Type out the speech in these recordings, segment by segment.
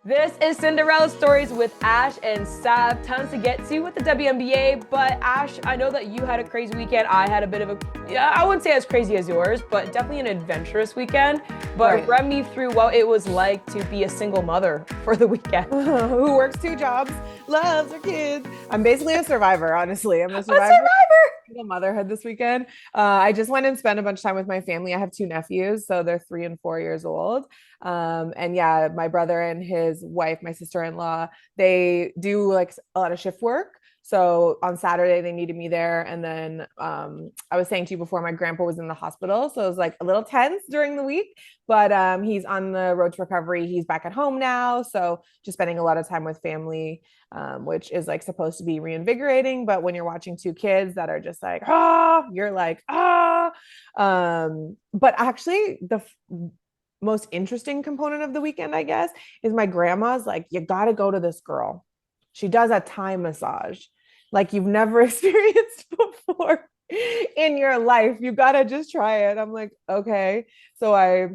This is Cinderella Stories with Ash and Sav. Tons to get to with the WNBA, but Ash, I know that you had a crazy weekend. I had a bit of I wouldn't say as crazy as yours, but definitely an adventurous weekend. But run me through what it was like to be a single mother for the weekend. Who works 2 jobs, loves her kids. I'm basically a survivor, honestly. I'm a A survivor. survivor! Motherhood this weekend. I just went and spent a bunch of time with my family. I have 2 nephews, so they're 3 and 4 years old. And yeah, my brother and his wife, my sister-in-law, they do like a lot of shift work. So on Saturday they needed me there, and then I was saying to you before, my grandpa was in the hospital, so it was like a little tense during the week. But he's on the road to recovery. He's back at home now, so just spending a lot of time with family, which is like supposed to be reinvigorating. But when you're watching 2 kids that are just like you're like But actually, the most interesting component of the weekend, I guess, is my grandma's like, you got to go to this girl. She does a Thai massage like you've never experienced before in your life. You got to just try it. I'm like, okay. So I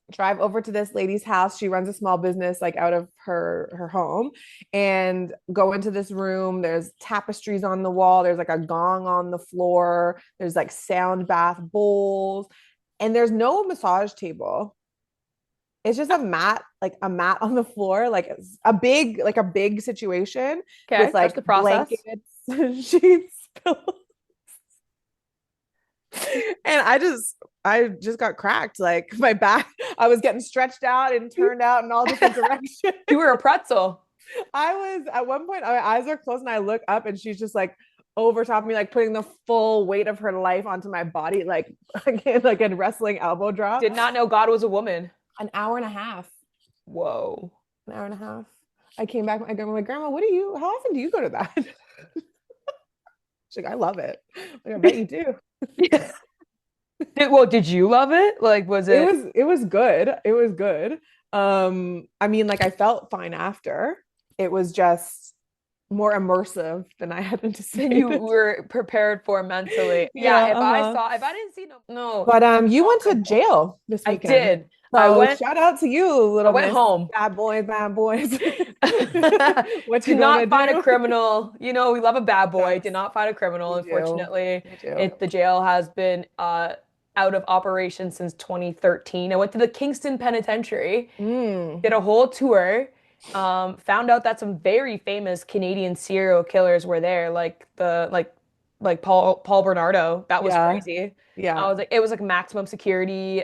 drive over to this lady's house. She runs a small business like out of her home, and go into this room. There's tapestries on the wall. There's like a gong on the floor. There's like sound bath bowls, and there's no massage table. It's just a mat on the floor, like a big situation with That's like the process. blankets, sheets, pillows. And I just got cracked. Like my back, I was getting stretched out and turned out in all different directions. You were a pretzel. I was at one point, my eyes are closed and I look up and she's just like over top of me, like putting the full weight of her life onto my body, like again, like a wrestling elbow drop. Did not know God was a woman. An hour and a half. Whoa. An hour and a half. I came back. I go, my grandma, how often do you go to that? She's like, I love it. Like, I bet you do. Did you love it? Like, was it? It was good. It was good. I mean, like I felt fine after. It was just more immersive than I had anticipated. You were prepared for mentally. Yeah, if I didn't see no. But you went to jail this I weekend. did. So shout out to you, little I went miss. home. Bad boys. What Did not find a criminal. You know, we love a bad boy. Yes. Did not find a criminal. We do. Unfortunately, We do. the jail has been out of operation since 2013. I went to the Kingston Penitentiary, did a whole tour, found out that some very famous Canadian serial killers were there, like Paul Bernardo. That was crazy. Yeah. I was like, it was like maximum security.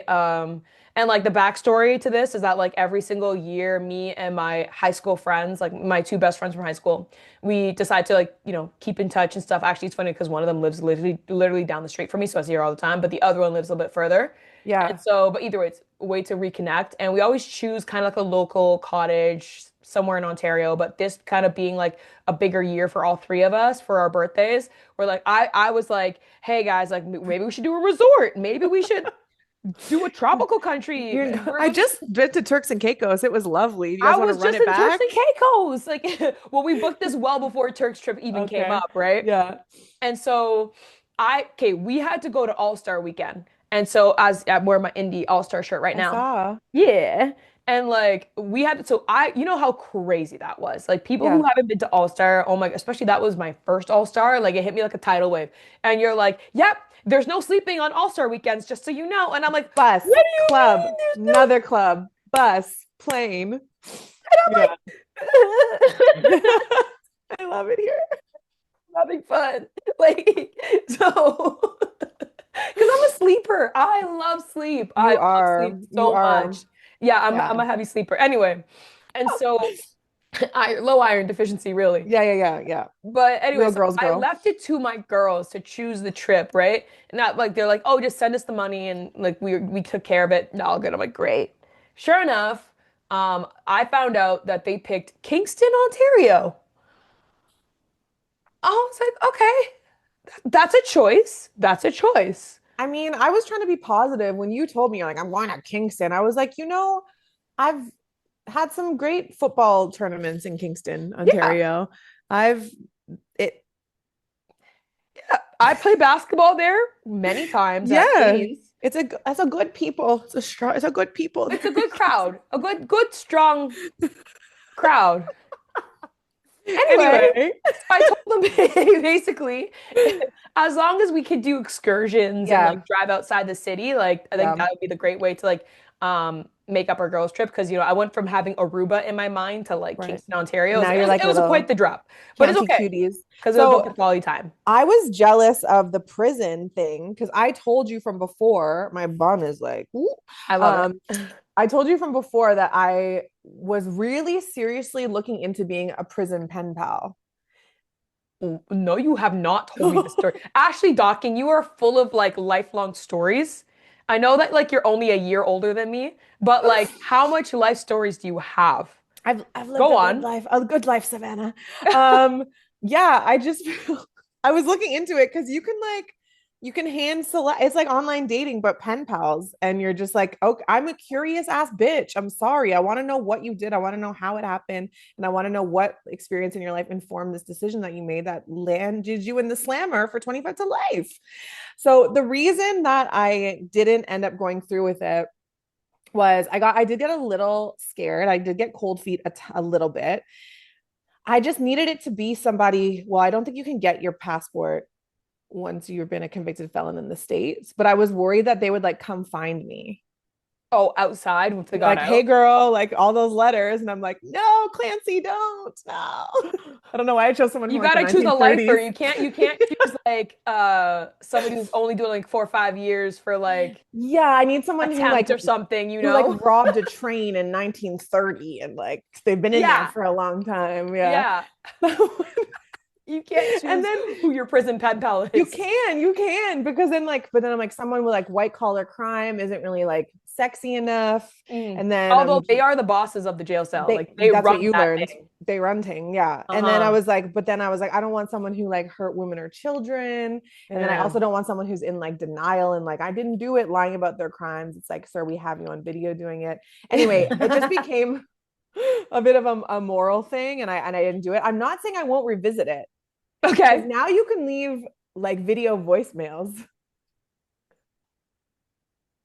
And like the backstory to this is that like every single year, me and my high school friends, like my 2 best friends from high school, we decide to like, keep in touch and stuff. Actually, it's funny because one of them lives literally down the street from me, so I see her all the time, but the other one lives a little bit further. Yeah. And so, but either way, it's a way to reconnect. And we always choose kind of like a local cottage somewhere in Ontario, but this kind of being like a bigger year for all 3 of us for our birthdays, we're like, I was like, hey guys, like maybe we should do a resort. Maybe we should do a tropical country. I just went to Turks and Caicos. It was lovely. You guys I want was to run just it in back? Turks and Caicos. Like, well, we booked this well before Turks trip even came up, right? Yeah. And so we had to go to All-Star weekend. And so as I'm wearing my indie All-Star shirt right now. Saw. Yeah. And like we had to, so you know how crazy that was. Like people who Yeah. haven't been to All-Star, oh my, especially that was my first All-Star, like it hit me like a tidal wave. And you're like, yep, there's no sleeping on All-Star weekends, just so you know. And I'm like, Bus, what do you club, mean there's no? another club, bus, plane. And I'm like, I love it here. having fun. Like, so, because I'm a sleeper. I love sleep. I love sleep so much. Yeah, I'm a heavy sleeper. Anyway, and so low iron deficiency, really. Yeah. But anyway, Real so girls I go. left it to my girls to choose the trip, right? And that like they're like, oh, just send us the money and like we took care of it. All good. I'm like, great. Sure enough, I found out that they picked Kingston, Ontario. I was like, okay, that's a choice. That's a choice. I mean, I was trying to be positive when you told me, you're like, I'm going to Kingston. I was like, I've had some great football tournaments in Kingston, Ontario. I've it Yeah, I play basketball there many times. Yeah. It's a good people. It's a good people. It's a good crowd. A good strong crowd. Anyway, Anyway, so I told them basically, as long as we could do excursions and yeah, like drive outside the city, like I think yeah, that would be the great way to like make up our girls trip because I went from having Aruba in my mind to like right. Kingston, And Ontario. now you're like It was quite little the drop, but it's county okay cuties. because it was both So the quality time. I was jealous of the prison thing because I told you from before, my bum is like, "Ooh." I love it. um, I told you from before that I was really seriously looking into being a prison pen pal. No, you have not told me this story. Ashley Docking, you are full of like lifelong stories. I know that like you're only a year older than me, but like how much life stories do you have? I've lived Go on. a good life, Savannah. Um, yeah, I just I was looking into it because you can hand select. It's like online dating, but pen pals, and you're just like, okay, I'm a curious ass bitch. I'm sorry. I want to know what you did. I want to know how it happened, and I want to know what experience in your life informed this decision that you made that landed you in the slammer for 25 to life. So the reason that I didn't end up going through with it was I did get a little scared. I did get cold feet a little bit. I just needed it to be somebody. Well, I don't think you can get your passport once you've been a convicted felon in the States, but I was worried that they would like come find me. Oh, outside once they Be got like, hey out. girl, like all those letters. And I'm like, no, Clancy, don't. No. I don't know why I chose someone from You like the gotta choose a lifer. 1930s. You can't choose like somebody who's only doing like 4 or 5 years for like Yeah, I need someone attempt or something, who like robbed a train in 1930 and like they've been in there Yeah. for a long time. Yeah. Yeah. You can't And choose then who your prison pen pal is. you can, because then like, but then I'm like, someone with like white collar crime isn't really like sexy enough. Mm. And then Although they are the bosses of the jail cell. Like they that's run what you that learned. thing. They run ting, yeah. And then I Uh-huh. was like, but then I was like, I don't want someone who like hurt women or children. And then I Yeah. also don't want someone who's in like denial and like, I didn't do it, lying about their crimes. It's like, sir, we have you on video doing it. Anyway, it just became a bit of a moral thing, and I didn't do it. I'm not saying I won't revisit it because Okay. now you can leave like video voicemails.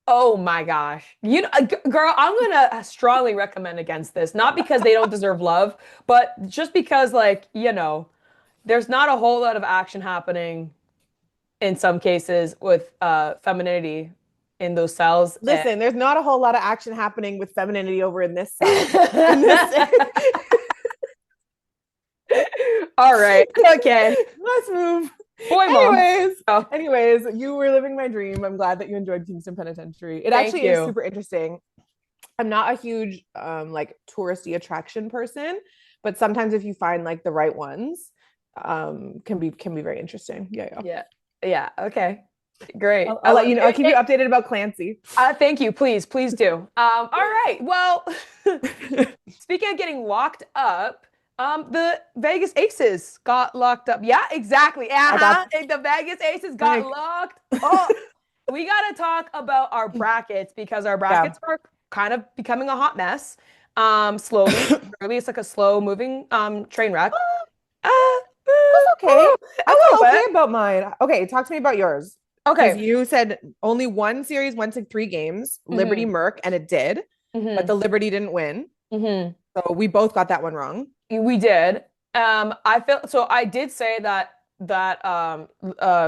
Oh my gosh. Girl, I'm gonna strongly recommend against this. Not because they don't deserve love, but just because, like, there's not a whole lot of action happening in some cases with femininity in those cells. And Listen, there's not a whole lot of action happening with femininity over in this cell. In this all right. Okay. let's move. Boy, mom. anyways Oh, anyways you were living my dream. I'm glad that you enjoyed Kingston Penitentiary. It thank actually is you. super interesting. I'm not a huge like touristy attraction person, but sometimes if you find like the right ones, can be very interesting. Yeah, yeah. Yeah. Yeah. Okay. Great. I'll let you know. I'll keep you updated about Clancy. Thank you. Please, please do. All right. Well, speaking of getting locked up, the Vegas Aces got locked up. Yeah, exactly. I got The Vegas Aces got like locked up. We got to talk about our brackets because our yeah. brackets are kind of becoming a hot mess. Slowly, surely it's like a slow moving train wreck. Uh, That's okay. I a little feel okay bit. about mine. Okay, talk to me about yours. Because Okay. you said only one series went to 3 games, Liberty hmm Merc, and it did, but hmm the Liberty didn't win. hmm So we both got that one wrong. We did. I feel so. I did say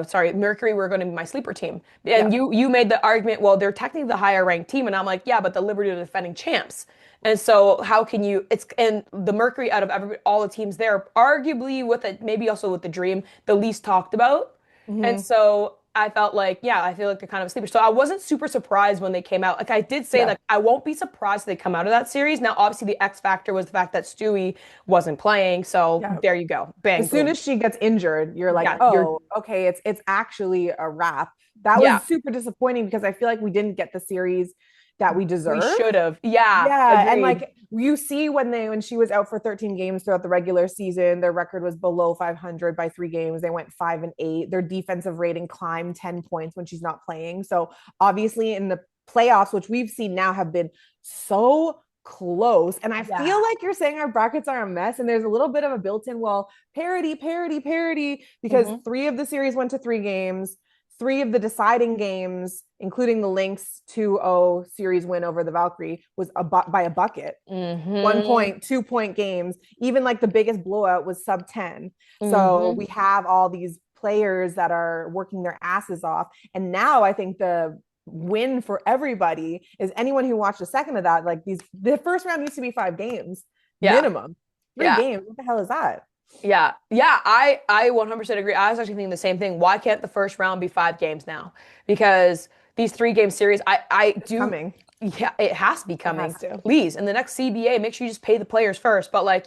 sorry, Mercury were going to be my sleeper team, Yeah. and you made the argument. Well, they're technically the higher ranked team, and I'm like, yeah, but the Liberty are the defending champs, and so how can you? It's and the Mercury out of all the teams there, arguably with it, maybe also with the Dream, the least talked about, and Hmm. so I felt like, yeah, I feel like they're kind of a sleeper. So I wasn't super surprised when they came out. Like I did say, Yeah. like I won't be surprised if they come out of that series. Now, obviously, the X factor was the fact that Stewie wasn't playing. So Yeah. there you go, bang, As soon boom. as she gets injured, you're like, Yeah, oh, okay, it's actually a wrap. That yeah, was super disappointing because I feel like we didn't get the series that we we deserved. should have. Yeah, Yeah, and agreed. like you see when she was out for 13 games throughout the regular season, their record was below 500 by 3 games. They went 5-8. Their defensive rating climbed 10 points when she's not playing. So obviously in the playoffs, which we've seen now have been so close. And I Yeah. feel like you're saying our brackets are a mess, and there's a little bit of a built-in, well, parity, parity, parity, because hmm 3 of the series went to 3 games. three of the deciding games, including the Lynx 2-0 series win over the Valkyrie, was by a bucket. 1 point, 2 point games. Even like the biggest blowout was sub 10. So Hmm. we have all these players that are working their asses off. And now I think the win for everybody is anyone who watched a second of that, like the first round needs to be 5 games Yeah. minimum. Three Yeah. games. What the hell is that? Yeah. Yeah. I 100% agree. I was actually thinking the same thing. Why can't the first round be 5 games now? Because these 3 game series, I It's do, coming. yeah, it has to be It coming. has to. Please. In the next CBA, make sure you just pay the players first. But like,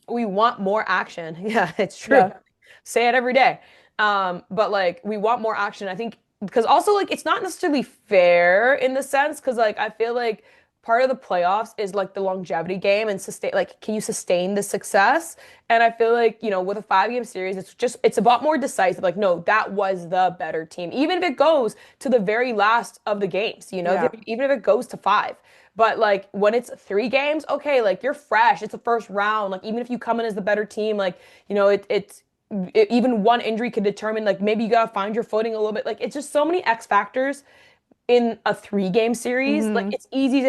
we want more action. Yeah, it's true. Yeah. Say it every day. But like we want more action. I think because also like it's not necessarily fair in the sense because like I feel like part of the playoffs is like the longevity game and sustain like can you sustain the success? And I feel like, with a 5 game series, it's a lot more decisive. Like, no, that was the better team. Even if it goes to the very last of the games, Yeah. even if it goes to 5. But like when it's 3 games, okay, like you're fresh. It's the first round. Like even if you come in as the better team, like, even one injury could determine like maybe you gotta find your footing a little bit. Like it's just so many X factors in a 3 game series. Like Mm-hmm. it's easy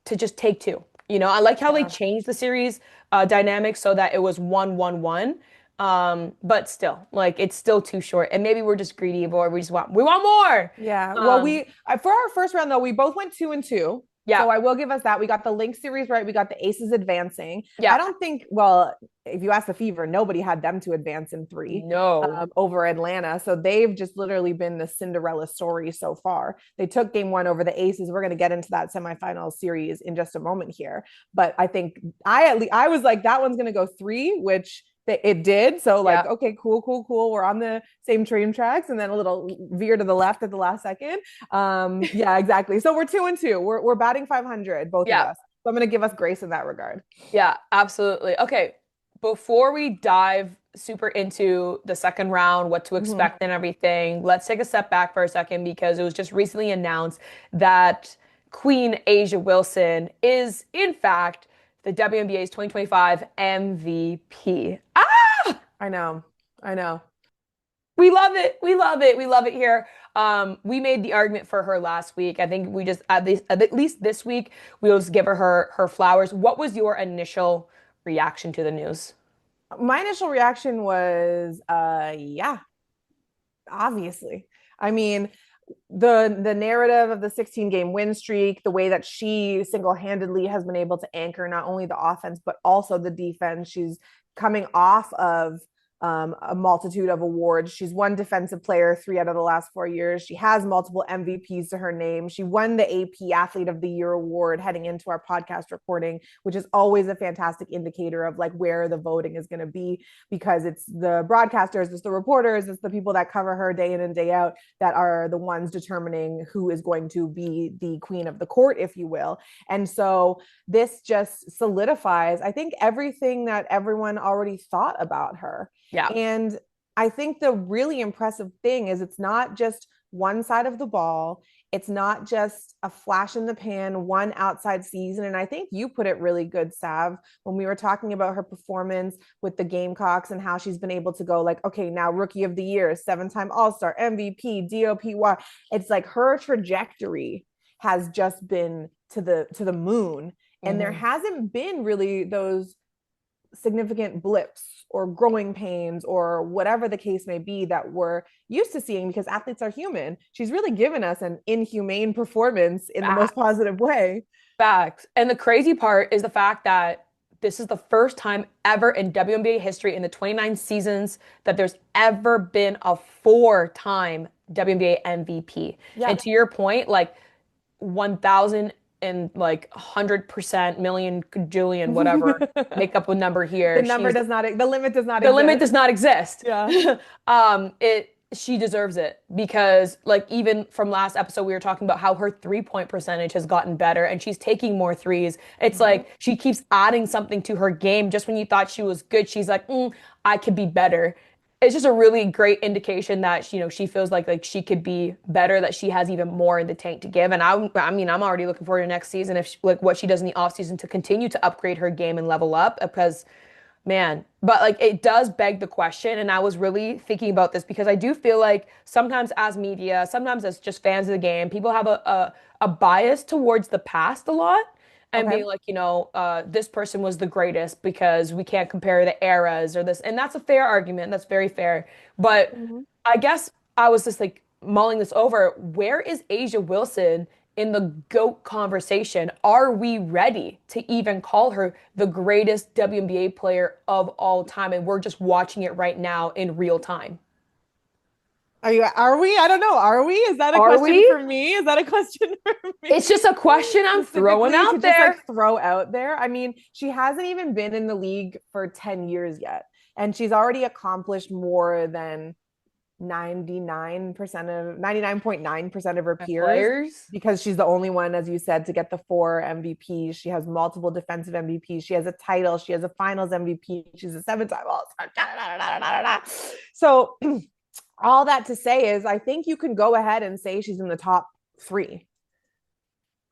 to just take two. I like how they Yeah. changed the series dynamic so that it was 1-1-1. But still, like it's still too short. And maybe we're just greedy, or we want more. Yeah. Well, Um, for our first round though, we both went 2-2. yeah, So I will give us that. We got the Link series right. We got the Aces advancing. I yeah, don't think, well, if you ask the Fever, nobody had them to advance in three no, over Atlanta. So they've just literally been the Cinderella story so far. They took game one over the Aces. We're going to get into that semifinal series in just a moment here. But I think I was like, that one's going to go three, which it did. So like, yeah, okay, cool, cool, cool. We're on the same train tracks, and then a little veer to the left at the last second. Yeah, exactly. So we're 2-2. We're batting 500, both of yeah. us. So I'm gonna give us grace in that regard. Yeah, absolutely. Okay, before we dive super into the second round, what to Mm-hmm. expect and everything, let's take a step back for a second because it was just recently announced that Queen Asia Wilson is, in fact, the WNBA's 2025 MVP. Ah! I know. I know. We love it. We love it. We love it here. We made the argument for her last week. I think we just at least this week we'll just give her flowers. What was your initial reaction to the news? My initial reaction was, yeah, obviously. I mean, the narrative of the 16 game win streak, the way that she single-handedly has been able to anchor not only the offense but also the defense. She's coming off of a multitude of awards. She's won Defensive Player 3 out of the last 4 years. She has multiple MVPs to her name. She won the AP Athlete of the Year award heading into our podcast recording, which is always a fantastic indicator of like where the voting is going to be, because it's the broadcasters, it's the reporters, it's the people that cover her day in and day out that are the ones determining who is going to be the queen of the court, if you will. And so this just solidifies, I think, everything that everyone already thought about her. Yeah. And I think the really impressive thing is it's not just one side of the ball. It's not just a flash in the pan, one outside season. And I think you put it really good, Sav, when we were talking about her performance with the Gamecocks and how she's been able to go like, okay, now rookie of the year, 7-time All-Star, MVP, DOPY. It's like her trajectory has just been to the moon. And there Hmm. hasn't been really those significant blips or growing pains or whatever the case may be that we're used to seeing, because athletes are human. She's really given us an inhumane performance in the most Facts. positive way. Facts. And the crazy part is the fact that this is the first time ever in WNBA history in the 29 seasons that there's ever been a 4-time WNBA MVP. Yeah. And to your point, like 1,000 and like 100% million Julian, whatever, make up a number The here. number does not, the limit does not The limit exist. does not exist. Yeah. She deserves it because like even from last episode we were talking about how her 3-point percentage has gotten better and she's taking more threes. It's Mm-hmm. like she keeps adding something to her game. Just when you thought she was good, she's like, I could be better. It's just a really great indication that she feels like she could be better, that she has even more in the tank to give. And I mean I'm already looking forward to next season, if like what she does in the offseason to continue to upgrade her game and level up, because Man, but like it does beg the question, and I was really thinking about this because I do feel like sometimes as media, sometimes as just fans of the game, people have a bias towards the past a lot and being Okay. like, this person was the greatest because we can't compare the eras or this, and that's a fair argument. That's very fair. But Mhm. I guess I was just like mulling this over. Where is Asia Wilson in the GOAT conversation? Are we ready to even call her the greatest WNBA player of all time? And we're just watching it right now in real time. Are we? I don't know. Are we? Is that a Are question we? for me? Is that a question for me? It's just a question I'm throwing Specifically to out just like there. throw out there. I mean, she hasn't even been in the league for 10 years yet. And she's already accomplished more than 99.9% of her My peers players. because she's the only one, as you said, to get the 4 MVPs. She has multiple defensive MVPs. She has a title. She has a finals MVP. She's a 7-time All-Star. So all that to say is I think you can go ahead and say she's in the top three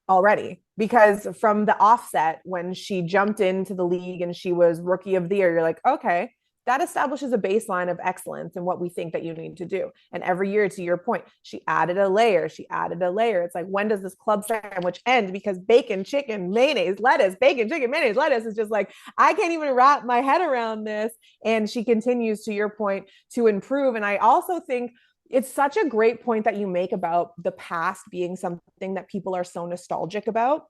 already because from the offset when she jumped into the league and she was rookie of the year, you're like, okay, that establishes a baseline of excellence and what we think that you need to do. And every year, to your point, she added a layer. She added a layer. It's like, when does this club sandwich end? Because bacon, chicken, mayonnaise, lettuce, bacon, chicken, mayonnaise, lettuce is just like, I can't even wrap my head around this. And she continues, to your point, to improve. And I also think it's such a great point that you make about the past being something that people are so nostalgic about.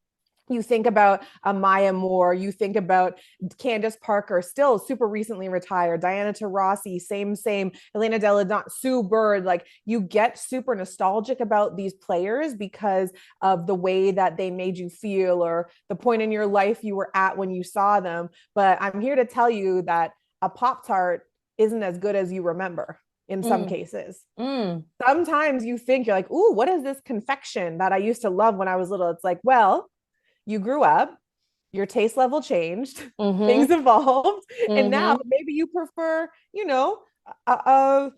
You think about Maya Moore, you think about Candace Parker, still super recently retired, Diana Taurasi, same, Elena Della Don, Sue Bird. Like you get super nostalgic about these players because of the way that they made you feel or the point in your life you were at when you saw them. But I'm here to tell you that a Pop Tart isn't as good as you remember in some Mm, cases. mm, Sometimes you think you're like, ooh, what is this confection that I used to love when I was little? It's like, well, you grew up, your taste level changed, mm-hmm, things evolved, and now mm-hmm, maybe you prefer, a,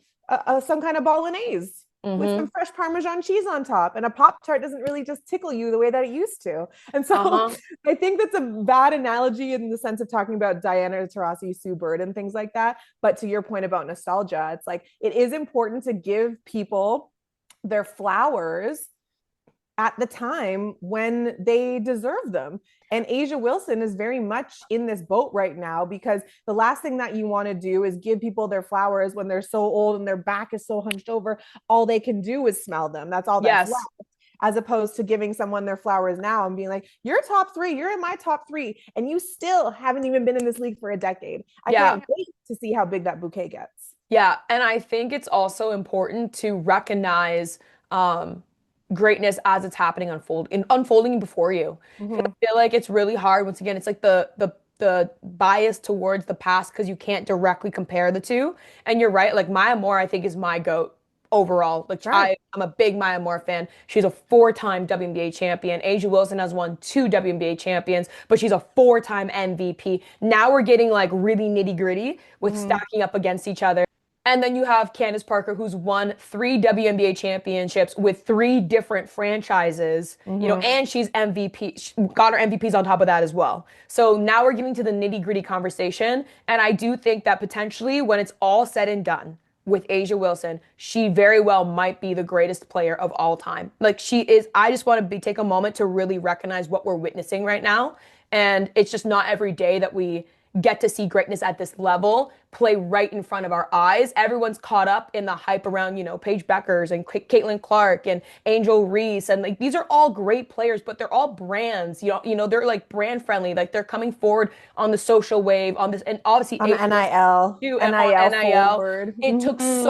some kind of bolognese with some mm-hmm. fresh Parmesan cheese on top. And a Pop Tart doesn't really just tickle you the way that it used to. And so Uh-huh. I think that's a bad analogy in the sense of talking about Diana Taurasi, Sue Bird, and things like that. But to your point about nostalgia, it's like it is important to give people their flowers at the time when they deserve them. And Asia Wilson is very much in this boat right now because the last thing that you want to do is give people their flowers when they're so old and their back is so hunched over. All they can do is smell them. That's all that's left. Yes. As opposed to giving someone their flowers now and being like, you're top three, you're in my top three, and you still haven't even been in this league for a decade. I Yeah. can't wait to see how big that bouquet gets. Yeah, and I think it's also important to recognize um, greatness as it's happening unfolding before you. Because Mm-hmm. I feel like it's really hard. Once again, it's like the bias towards the past because you can't directly compare the two. And you're right. Like Maya Moore, I think is my goat overall. Like Sure. I'm a big Maya Moore fan. She's a four-time WNBA champion. Asia Wilson has won two WNBA champions, but she's a four-time MVP. Now we're getting like really nitty-gritty with Mm-hmm. stacking up against each other. And then you have Candace Parker, who's won three WNBA championships with three different franchises, Mm-hmm. and she's MVP, she got her MVPs on top of that as well. So now we're getting to the nitty gritty conversation. And I do think that potentially when it's all said and done with Asia Wilson, she very well might be the greatest player of all time. Like she is, I just want to take a moment to really recognize what we're witnessing right now. And it's just not every day that we get to see greatness at this level play right in front of our eyes. Everyone's caught up in the hype around, Paige Beckers and Caitlin Clark and Angel Reese. And like these are all great players, but they're all brands. They're like brand friendly. Like they're coming forward on the social wave on this. And obviously On Asia NIL, too, and on NIL NIL. forward. It took Mm-hmm.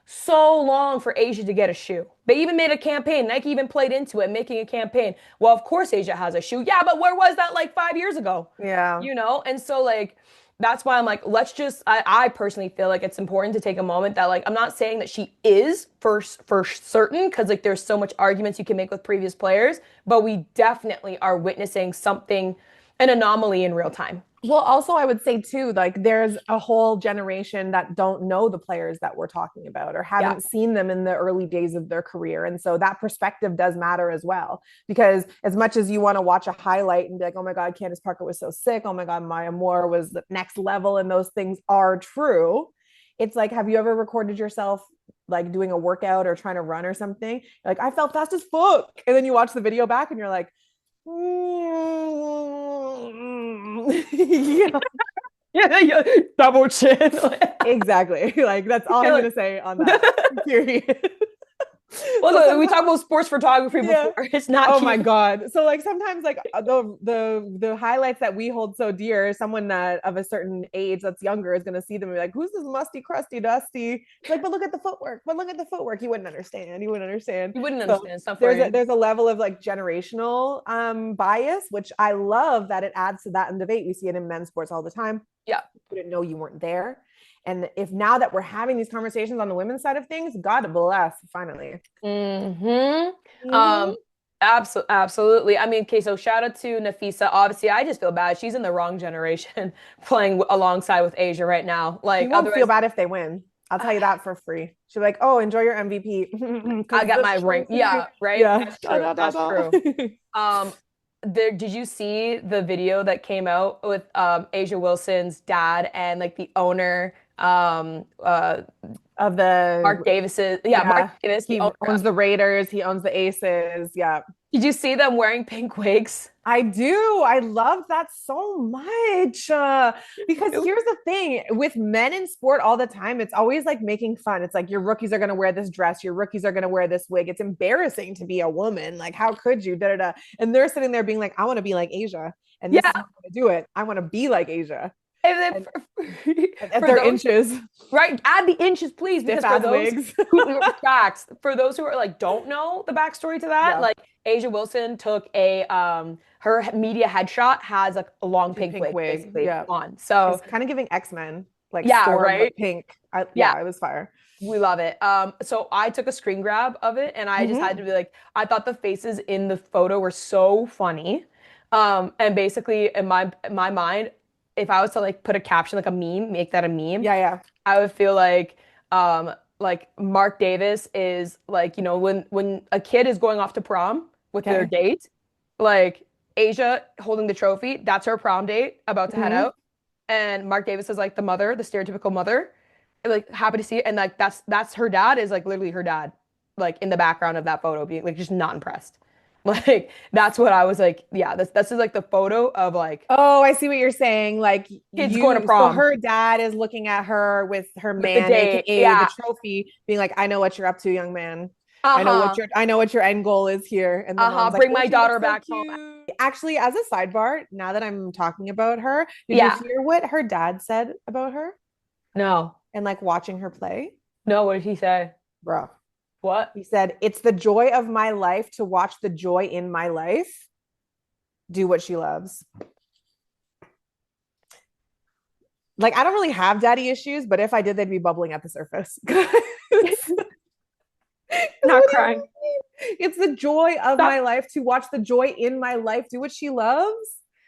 so long for Asia to get a shoe. They even made a campaign. Nike even played into it, making a campaign. Well, of course Asia has a shoe. Yeah, but where was that like 5 years ago? Yeah. And so like that's why I'm like, let's just I personally feel like it's important to take a moment that like I'm not saying that she is for certain because like there's so much arguments you can make with previous players, but we definitely are witnessing something an anomaly in real time. Well, also I would say too, like there's a whole generation that don't know the players that we're talking about or Yeah. haven't seen them in the early days of their career. And so that perspective does matter as well. Because as much as you want to watch a highlight and be like, oh my God, Candace Parker was so sick. Oh my God, Maya Moore was the next level, and those things are true. It's like, have you ever recorded yourself like doing a workout or trying to run or something? You're like, I felt fast as fuck. And then you watch the video back and you're like, you know, Yeah, yeah. Double chin. exactly. Like that's all I'm You're gonna say on that. Period. well, So look, we talked sometimes, about sports photography yeah. before. It's not Oh my cute. God. So like sometimes like the highlights that we hold so dear, someone that of a certain age that's younger is gonna see them and be like, who's this musty, crusty, dusty? It's like, but look at the footwork. But look at the footwork. You wouldn't understand. You wouldn't understand. You wouldn't So understand stuff for you. there's a level of like generational bias, which I love that it adds to that in debate. We see it in men's sports all the time. Yeah. You didn't know you weren't there. And if now that we're having these conversations on the women's side of things, God bless, finally. Mm-hmm. Mm-hmm. Absolutely. I mean, okay, so shout out to Nafisa. Obviously, I just feel bad. She's in the wrong generation playing alongside with Asia right now. She Like, won't feel otherwise, bad if they win. I'll tell you that for free. She'll be like, oh, enjoy your MVP. I Because got this my ring. trophy. Yeah, right? Yeah. That's Da, true. da, da, That's da. true. Um, did you see the video that came out with Asia Wilson's dad and like the owner, Of Mark the, Davis's, yeah, Mark yeah, Davis, the he owner. owns the Raiders. He owns the Aces. Yeah. Did you see them wearing pink wigs? I do. I love that so much. Because here's the thing with men in sport all the time, it's always like making fun. It's like your rookies are going to wear this dress, your rookies are going to wear this wig. It's embarrassing to be a woman. Like, how could you? Da, da, da. And they're sitting there being like, I want to be like Asia. And this is Yeah. how I'm going to do it. I want to be like Asia. And then And at for their those, inches, right, add the inches, please, stiff because for ass those wigs. who facts, for those who are like don't know the backstory to that, Yeah. like Asia Wilson took a her media headshot has like a long Big pink pink wig wig. basically Yeah. on. So It's kind of giving X-Men, like yeah, Storm, right. but pink. Yeah, Yeah, it was fire. we love it. So I took a screen grab of it and I just had Mm-hmm. to be like, I thought the faces in the photo were so funny. And basically in my mind, if I was to like put a caption like a meme, make that a meme, Yeah, yeah. I would feel like Mark Davis is like, when a kid is going off to prom with their Okay. date, like Asia holding the trophy, that's her prom date about to head Mm-hmm. out. And Mark Davis is like the mother, the stereotypical mother. And, like happy to see it. And like that's her dad is like literally her dad, like in the background of that photo, being like just not impressed. Like that's what I was like, yeah, that's just like the photo of like Oh, I see what you're saying. Like kids going to so prom her dad is looking at her with her with the man, date. aka the Yeah. trophy, being like, I know what you're up to, young man. Uh-huh. I know what your end goal is here. And the Uh-huh. mom's like, Bring oh, my she looks daughter so back home. cute. Actually, as a sidebar, now that I'm talking about her, did you Yeah. hear what her dad said about her No. and like watching her play? No, what did he say? Bro. What? He said, it's the joy of my life to watch the joy in my life do what she loves. Like, I don't really have daddy issues, but if I did, they'd be bubbling at the surface. Not crying. It's the joy of Stop. my life to watch the joy in my life do what she loves.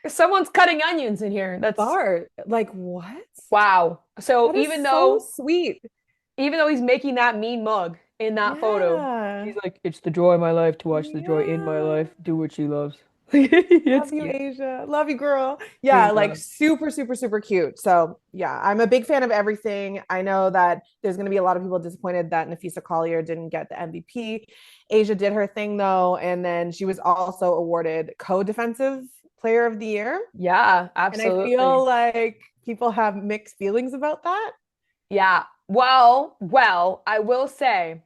Someone's cutting onions in here. That's Bart, like what? wow. So That is so sweet. even though he's making that mean mug in that photo, Yeah. he's like, it's the joy of my life to watch the joy in my Yeah. life. Do what she loves. It's Love you, cute. Asia. Love you, girl. Yeah, We like love. super, super, super cute. So, yeah, I'm a big fan of everything. I know that there's going to be a lot of people disappointed that Nafisa Collier didn't get the MVP. Asia did her thing, though. And then she was also awarded co defensive player of the year. Yeah, And I feel absolutely. like people have mixed feelings about that. Yeah. Well, I will say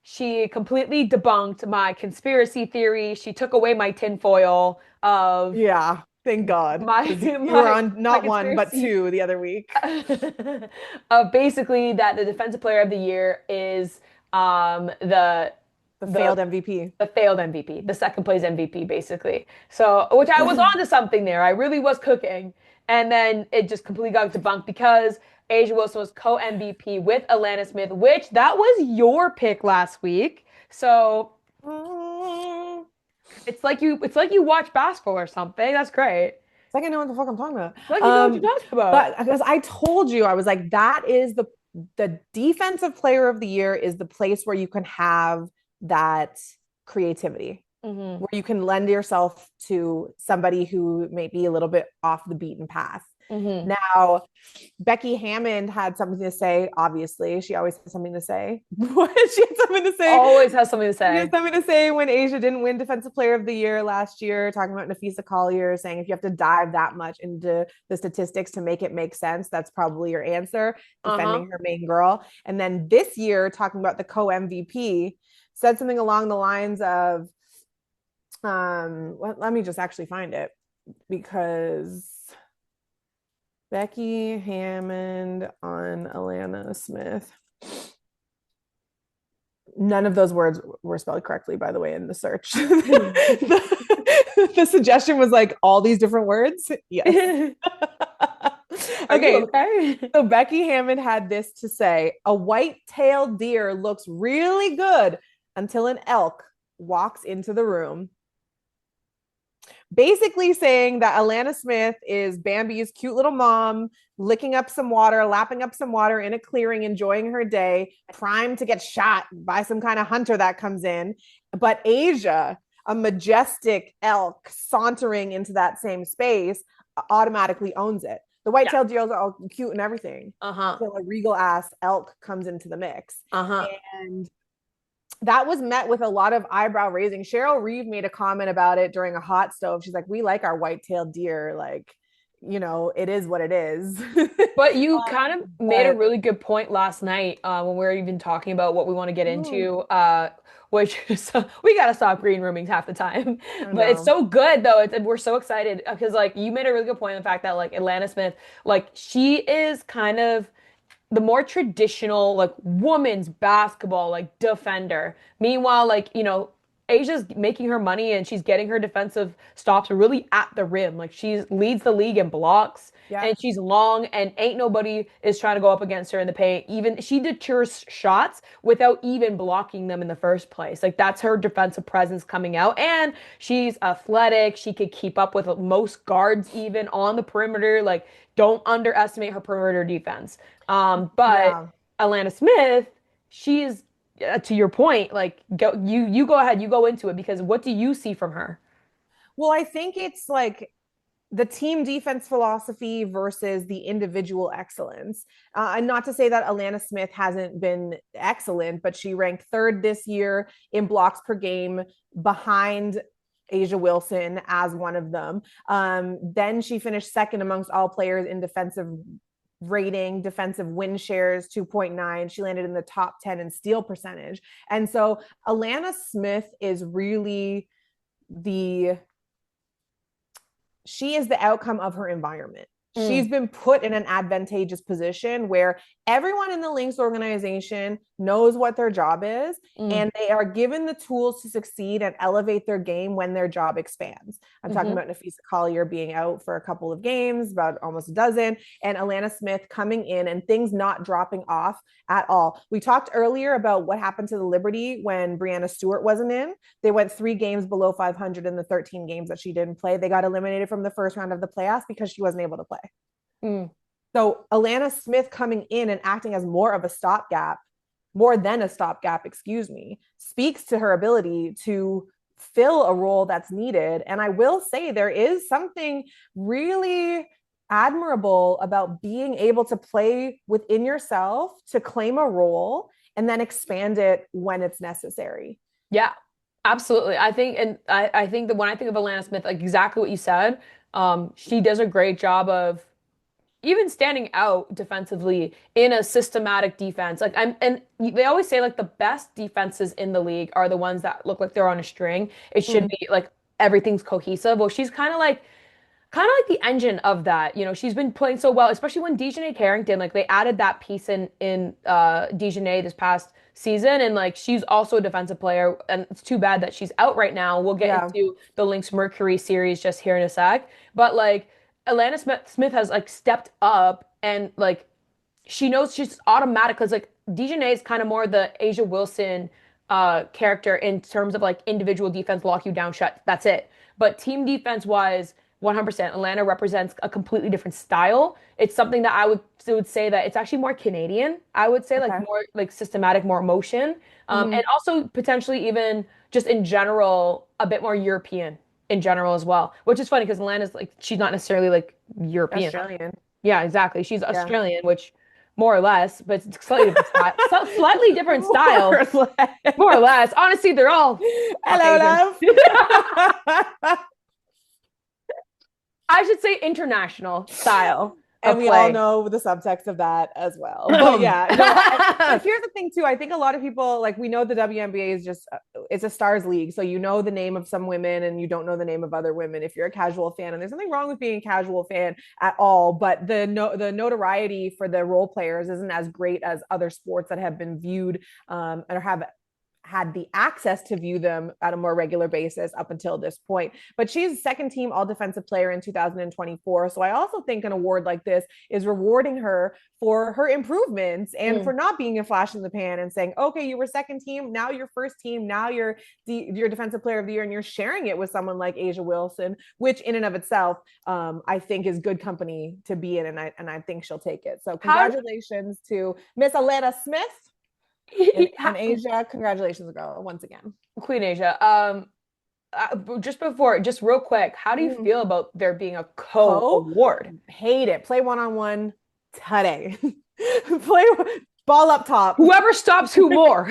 she completely debunked my conspiracy theory. She took away my tinfoil of Yeah, thank God. my Because you were my on my not one, but conspiracy two the other week. of basically that the defensive player of the year is the The the failed MVP. the failed MVP, the second place MVP, basically. So, which I was onto something there. I really was cooking. And then it just completely got debunked because Asia Wilson was co-MVP with Alana Smith, which that was your pick last week. So it's like you watch basketball or something. That's great. like I know what the fuck I'm talking about. Like you know what you're talking about. But because I told you, I was like, that is the defensive player of the year is the place where you can have that creativity, Hmm. where you can lend yourself to somebody who may be a little bit off the beaten path. Hmm. Now, Becky Hammond had something to say. Obviously, she always has something to say. She had something to say. Always has something to She has say. something to say when Asia didn't win Defensive Player of the Year last year, talking about Nafisa Collier, saying if you have to dive that much into the statistics to make it make sense, that's probably your answer, Uh-huh. defending her main girl. And then this year, talking about the co MVP, said something along the lines of, let me just actually find it because Becky Hammond on Alana Smith. None of those words were spelled correctly, by the way, in the search. The suggestion was like all these different words. Yes. Are you Okay. okay? So Becky Hammond had this to say: a white-tailed deer looks really good until an elk walks into the room, basically saying that Alana Smith is Bambi's cute little mom, licking up some water, lapping up some water in a clearing, enjoying her day, primed to get shot by some kind of hunter that comes in. But Asia, a majestic elk sauntering into that same space, automatically owns it. The Yeah. white-tailed deer are all cute and everything Uh-huh. until a regal ass elk comes into the mix. Uh-huh. And that was met with a lot of eyebrow raising. Cheryl Reeve made a comment about it during a hot stove. She's like, we like our white-tailed deer. Like, it is what it is. But you kind of made a But really good point last night when we were even talking about what we want to get ooh, into, which is, we got to stop green rooming half the time. I But it's know. so good though. We're so excited because like you made a really good point in the fact that like Atlanta Smith, like she is kind of the more traditional like women's basketball like defender. Meanwhile, like, Asia's making her money and she's getting her defensive stops really at the rim. Like she leads the league in blocks Yeah. and she's long and ain't nobody is trying to go up against her in the paint. Even she deters shots without even blocking them in the first place. Like that's her defensive presence coming out. And she's athletic. She could keep up with most guards even on the perimeter. Like don't underestimate her perimeter defense. But Yeah. Atlanta Smith, she's to your point, like you go ahead, you go into it because what do you see from her? Well, I think it's like the team defense philosophy versus the individual excellence. And not to say that Alana Smith hasn't been excellent, but she ranked third this year in blocks per game behind Asia Wilson as one of them. Then she finished second amongst all players in defensive rating, defensive win shares 2.9. She landed in the top 10 in steal percentage. And so Alana Smith is really the she is the outcome of her environment. Mm, She's been put in an advantageous position where everyone in the Lynx organization knows what their job is mm, and they are given the tools to succeed and elevate their game when their job expands. I'm talking mm-hmm. about Nafisa Collier being out for a couple of games, about almost a dozen, and Alana Smith coming in and things not dropping off at all. We talked earlier about what happened to the Liberty when Brianna Stewart wasn't in. They went 3 games below 500 in the 13 games that she didn't play. They got eliminated from the first round of the playoffs because she wasn't able to play. Mm. So Alana Smith coming in and acting as more of a stopgap, more than a stopgap, excuse me, speaks to her ability to fill a role that's needed. And I will say there is something really admirable about being able to play within yourself, to claim a role and then expand it when it's necessary. Yeah, absolutely. I think that when I think of Atlanta Smith, like exactly what you said, she does a great job of even standing out defensively in a systematic defense. Like and they always say like the best defenses in the league are the ones that look like they're on a string. It should Mm, be like everything's cohesive. Well, she's kind of like the engine of that. She's been playing so well, especially when Dejanay Carrington, like they added that piece in Dejanay this past season, and like she's also a defensive player, and it's too bad that she's out right now. We'll get yeah. into the Lynx Mercury series just here in a sec, but like Atlanta Smith has like stepped up and like she knows she's automatic because like Dejanay is kind of more the Asia Wilson character in terms of like individual defense, lock you down, shut. That's it. But team defense wise, 100%. Atlanta represents a completely different style. It's something that I would say that it's actually more Canadian. I would say like Okay. more like systematic, more emotion, Hmm. and also potentially even just in general a bit more European in general as well. Which is funny because Atlanta's like she's not necessarily like European. Australian. Yeah, exactly. She's Yeah. Australian, which more or less, but it's slightly different style. So, slightly different More style, or more or less. less. Honestly, they're all Hello, Caucasian. love. I should say international style And of we all play. know the subtext of that as well. But yeah, no, but here's the thing too. I think a lot of people like we know the WNBA is just it's a stars league. So you know the name of some women and you don't know the name of other women if you're a casual fan. And there's nothing wrong with being a casual fan at all, but the notoriety for the role players isn't as great as other sports that have been viewed or have had the access to view them at a more regular basis up until this point. But she's second team all defensive player in 2024. So I also think an award like this is rewarding her for her improvements and for Mm. not being a flash in the pan and saying, okay, you were second team, now you're first team, now you're defensive player of the year, and you're sharing it with someone like Asia Wilson, which in and of itself, I think is good company to be in, and I think she'll take it. So How congratulations to Miss Atlanta Smith in how- Asia. Congratulations, girl, once again. Queen Asia. Just before, just real quick, how do you Mm. feel about there being a Co, co-award? hate it. Play one on one today. Play ball up top. Whoever stops who more.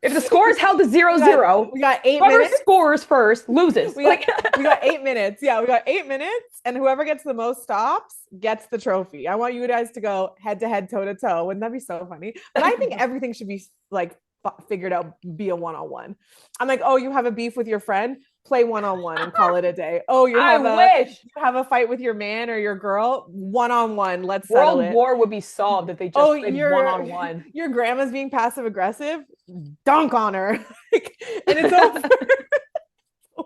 If the score is held to zero We got, zero, we got 8 whoever minutes. scores first loses. We got Like, we got 8 minutes. Yeah, we got 8 minutes, and whoever gets the most stops gets the trophy. I want you guys to go head to head, toe to toe. Wouldn't that be so funny? But I think everything should be like figured out, be a one on one. I'm like, oh, you have a beef with your friend, play one on one and call it a day. Oh, I wish you have a fight with your man or your girl, one on one. Let's settle World it. War would be solved if they Oh, just played one on one. your grandma's being passive aggressive. Dunk on her, and it's over.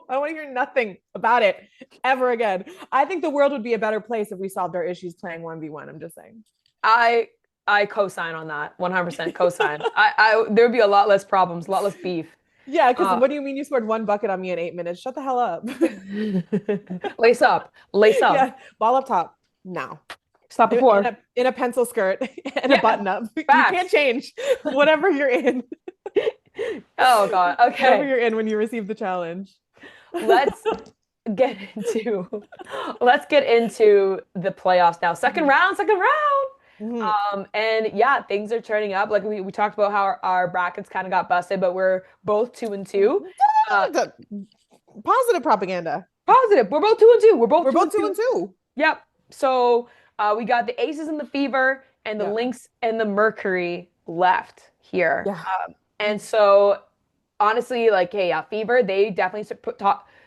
I don't want to hear nothing about it ever again. I think the world would be a better place if we solved our issues playing 1v1. I'm just saying. I I co-sign on that. 100% co-sign. I there would be a lot less problems, a lot less beef. Yeah, because Uh, what do you mean you scored one bucket on me in 8 minutes? Shut the hell up. lace up, lace up. Yeah, ball up top now. Stop before. In a pencil skirt and a Yeah, button up. You can't facts. change whatever you're in. Oh God. Whatever Okay. you're in when you receive the challenge. Let's get into let's get into the playoffs now. Second round, second round. Mhm. And yeah, things are turning up. Like we talked about how our brackets kind of got busted, but we're both 2-2. Uh, Positive propaganda. positive. We're both 2-2. We're both We're two both and two two. and two. Yep. So we got the Aces and the Fever and the Yeah. Lynx and the Mercury left here. Yeah. And so honestly, like, hey, yeah, Fever, they definitely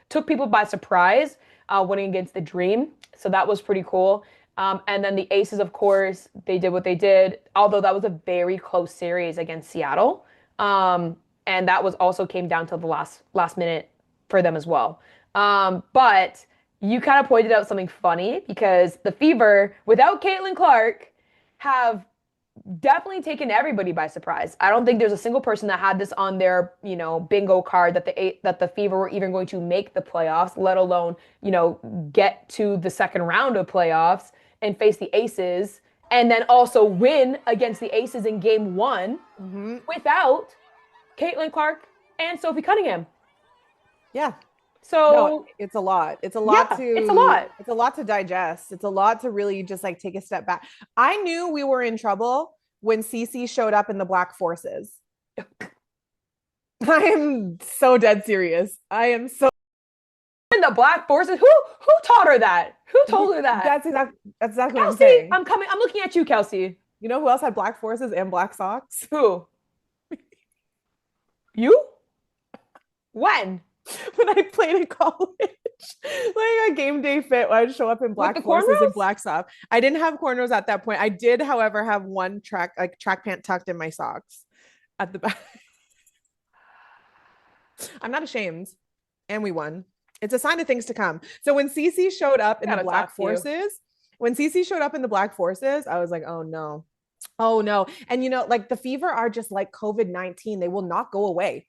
took people by surprise winning against the Dream. So that was pretty cool. And then the Aces, of course, they did what they did, although that was a very close series against Seattle. And that was also came down to the last minute for them as well. But you kind of pointed out something funny because the Fever, without Caitlin Clark, have definitely taken everybody by surprise. I don't think there's a single person that had this on their, bingo card that the Fever were even going to make the playoffs, let alone, get to the second round of playoffs and face the Aces and then also win against the Aces in game one Mm-hmm. without Caitlin Clark and Sophie Cunningham. Yeah. No, So, it's a lot. It's a lot yeah, it's a lot. to digest. It's a lot to really just like take a step back. I knew we were in trouble when Cece showed up in the Black Forces. I am so dead serious. I am so And the Black Forces, who taught her that? Who told her that? that's exactly what I'm Kelsey, saying. I'm coming. I'm looking at you, Kelsey. You know who else had Black Forces and black socks? Who? You? When? When I played in college. Like a game day fit, I'd show up in With black the forces and cornrows? black socks. I didn't have cornrows at that point. I did, however, have one track pant tucked in my socks at the back. I'm not ashamed. And we won. It's a sign of things to come. So when Cece showed up in the Gotta Black talk to you. Forces, when Cece showed up in the Black Forces, I was like, oh no. Oh no. And like the Fever are just like COVID-19. They will not go away.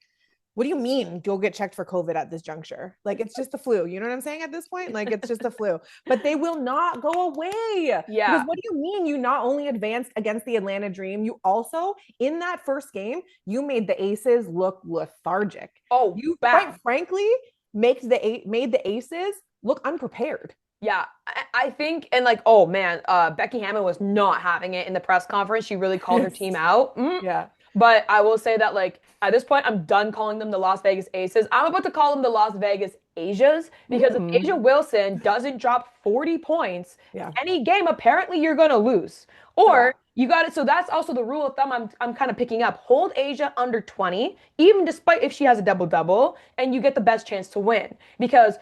What do you mean go get checked for COVID at this juncture? Like it's just the flu. You know what I'm saying at this point? Like it's just the flu. But they will not go away. Because Yeah. what do you mean you not only advanced against the Atlanta Dream, you also in that first game, you made the Aces look lethargic. Oh, You quite bad. frankly made the Aces look unprepared. Yeah, I think, and like, oh man, Becky Hammond was not having it in the press conference. She really called her team out. Yeah. But I will say that, like, at this point, I'm done calling them the Las Vegas Aces. I'm about to call them the Las Vegas Asias because if Asia Mm. Wilson doesn't drop 40 points Yeah. any game, apparently you're gonna lose. Yeah. Or you got it. So that's also the rule of thumb I'm kind of picking up. Hold Asia under 20, even despite if she has a double double, and you get the best chance to win. Because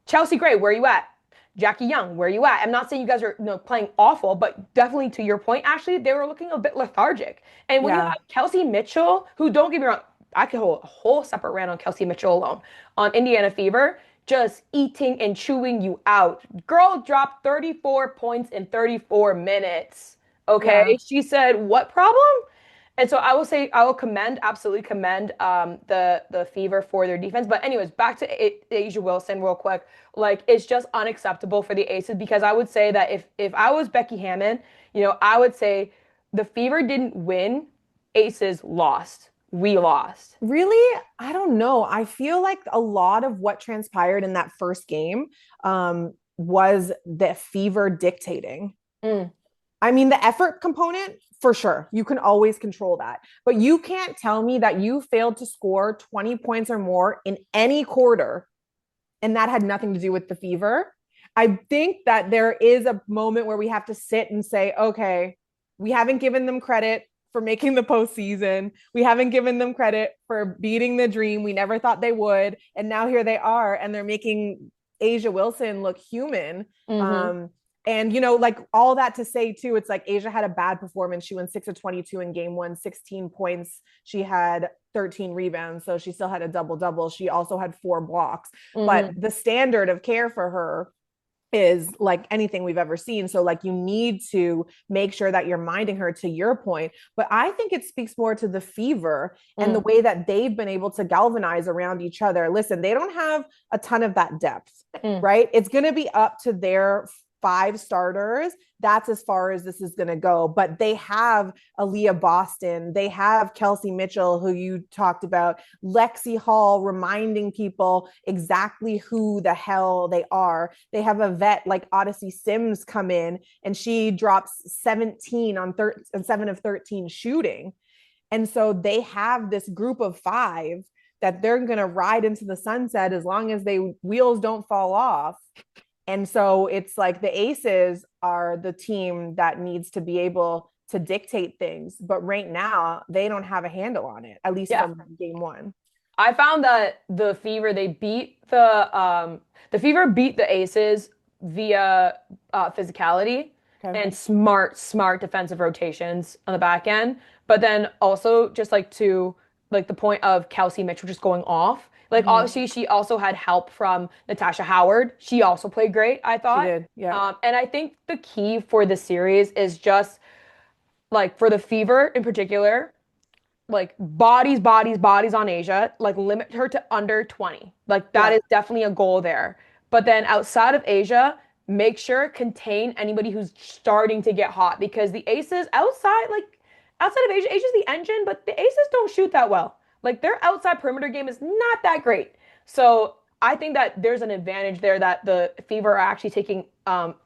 Chelsea Gray, where are you at? Jackie Young, where are you at? I'm not saying you guys are playing awful, but definitely to your point, Ashley, they were looking a bit lethargic. And when you Yeah. have Kelsey Mitchell, who don't get me wrong, I could hold a whole separate rant on Kelsey Mitchell alone on Indiana Fever, just eating and chewing you out. Girl dropped 34 points in 34 minutes. Yeah. Okay. She said, what problem? And so I will say I will commend, absolutely commend the Fever for their defense. But anyways, back to Asia Wilson real quick. Like it's just unacceptable for the Aces because I would say that if I was Becky Hammond, I would say the Fever didn't win, Aces lost. We lost. Really? I don't know. I feel like a lot of what transpired in that first game was the Fever dictating. Mm, I mean, the effort component, for sure, you can always control that. But you can't tell me that you failed to score 20 points or more in any quarter, and that had nothing to do with the Fever. I think that there is a moment where we have to sit and say, okay, we haven't given them credit for making the postseason. We haven't given them credit for beating the dream. We never thought they would. And now here they are, and they're making Asia Wilson look human. hmm And like all that to say too, it's like Asia had a bad performance. She went 6 of 22 in game one, 16 points. She had 13 rebounds, so she still had a double double. She also had 4 blocks. But hmm the standard of care for her is like anything we've ever seen. So like you need to make sure that you're minding her to your point. But I think it speaks more to the Fever and the mm, way that they've been able to galvanize around each other. Listen, they don't have a ton of that depth, mm. right? It's going to be up to their 5 starters. That's as far as this is going to go. But they have Aaliyah Boston. They have Kelsey Mitchell, who you talked about, Lexi Hall reminding people exactly who the hell they are. They have a vet like Odyssey Sims come in and she drops 17 on 7 of 13 shooting. And so they have this group of 5 that they're going to ride into the sunset as long as they wheels don't fall off. And so it's like the Aces are the team that needs to be able to dictate things. But right now, they don't have a handle on it, at least Yeah. from game one. I found that the Fever beat the Aces via physicality Okay. and smart defensive rotations on the back end. But then also just like to like the point of Kelsey Mitchell just going off. Like Mm-hmm. obviously she also had help from Natasha Howard. She also played great, I She thought. did. Yeah. And I think the key for the series is just like for the Fever in particular, like bodies on Asia, like limit her to under 20. Like that Yeah. is definitely a goal there. But then outside of Asia, make sure contain anybody who's starting to get hot because the Aces outside of Asia, Asia's the engine, but the Aces don't shoot that well. Like their outside perimeter game is not that great. So I think that there's an advantage there that the Fever are actually taking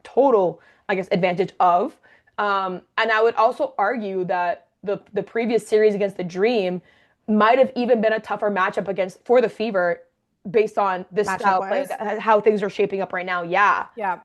total, I guess, advantage of. And I would also argue that the previous series against the Dream might have even been a tougher matchup against for the Fever based on this Matchup style of play, wise. how things are shaping up right now. Yeah. Yeah.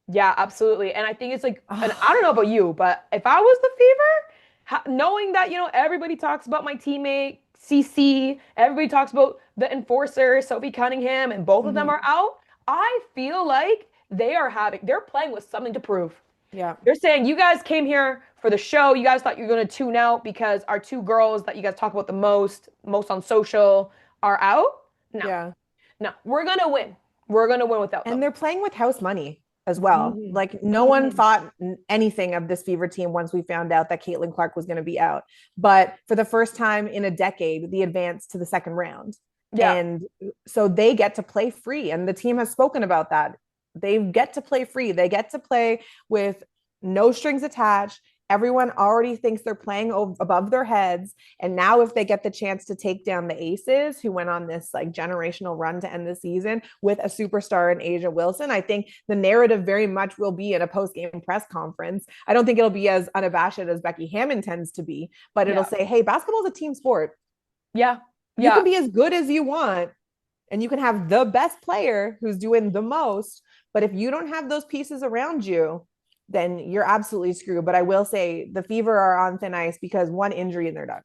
Yeah, absolutely. And I think it's like, and I don't know about you, but if I was the Fever, knowing that, everybody talks about my teammate, CC, everybody talks about the enforcer, Sophie Cunningham, and both of them Mhm. are out, I feel like they're playing with something to prove. Yeah. They're saying you guys came here for the show. You guys thought you were going to tune out because our 2 girls that you guys talk about the most on social are out. No, Yeah. no, we're going to win. We're going to win without And them. they're playing with house money. as well. Mm-hmm. Like no one Mm-hmm. thought anything of this Fever team once we found out that Caitlin Clark was going to be out. But for the first time in a decade, the advance to the second round. Yeah. And so they get to play free. And the team has spoken about that. They get to play free. They get to play with no strings attached. Everyone already thinks they're playing above their heads. And now, if they get the chance to take down the Aces, who went on this like generational run to end the season with a superstar in Asia Wilson, I think the narrative very much will be in a post game press conference. I don't think it'll be as unabashed as Becky Hammon tends to be, but it'll Yeah. say, hey, basketball is a team sport. Yeah. You Yeah. can be as good as you want, and you can have the best player who's doing the most. But if you don't have those pieces around you, then you're absolutely screwed. But I will say the Fever are on thin ice because one injury and they're done.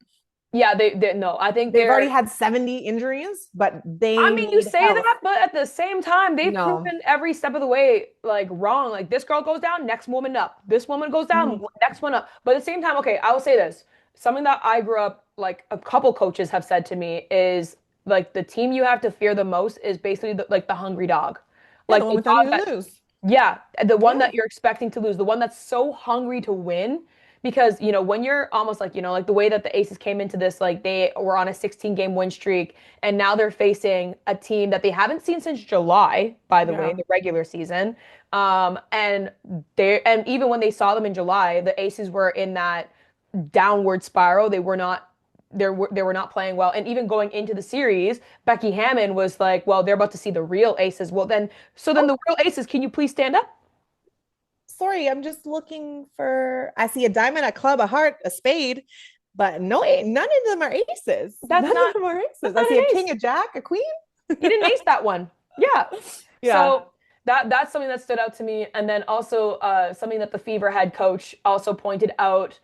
Yeah, they no, I think They've already they're had 70 injuries, but I they mean, you need say health. that, but at the same time, they've No. proven every step of the way like wrong. Like this girl goes down, next woman up. This woman goes down, Mm-hmm. next one up. But at the same time, okay, I will say this. Something that I grew up like a couple coaches have said to me is like the team you have to fear the most is basically like the hungry dog. Yeah, the Like one the without dog any that to lose. yeah, the one Yeah. that you're expecting to lose, the one that's so hungry to win. Because, when you're almost like, like the way that the Aces came into this, like they were on a 16-game win streak, and now they're facing a team that they haven't seen since July, by the way, Yeah. the regular season. And even when they saw them in July, the Aces were in that downward spiral. They were not playing well. And even going into the series, Becky Hammon was like, well, they're about to see the real Aces. Well, then Oh, the real Aces, can you please stand up? sorry. I'm just looking for. I see a diamond, a club, a heart, a spade, but no, none of them are aces. That's None of not them are that's aces. I not see an a king, ace. a jack, a queen. He didn't ace that one. Yeah. Yeah. So that's something that stood out to me. And then also something that the Fever head coach also pointed out,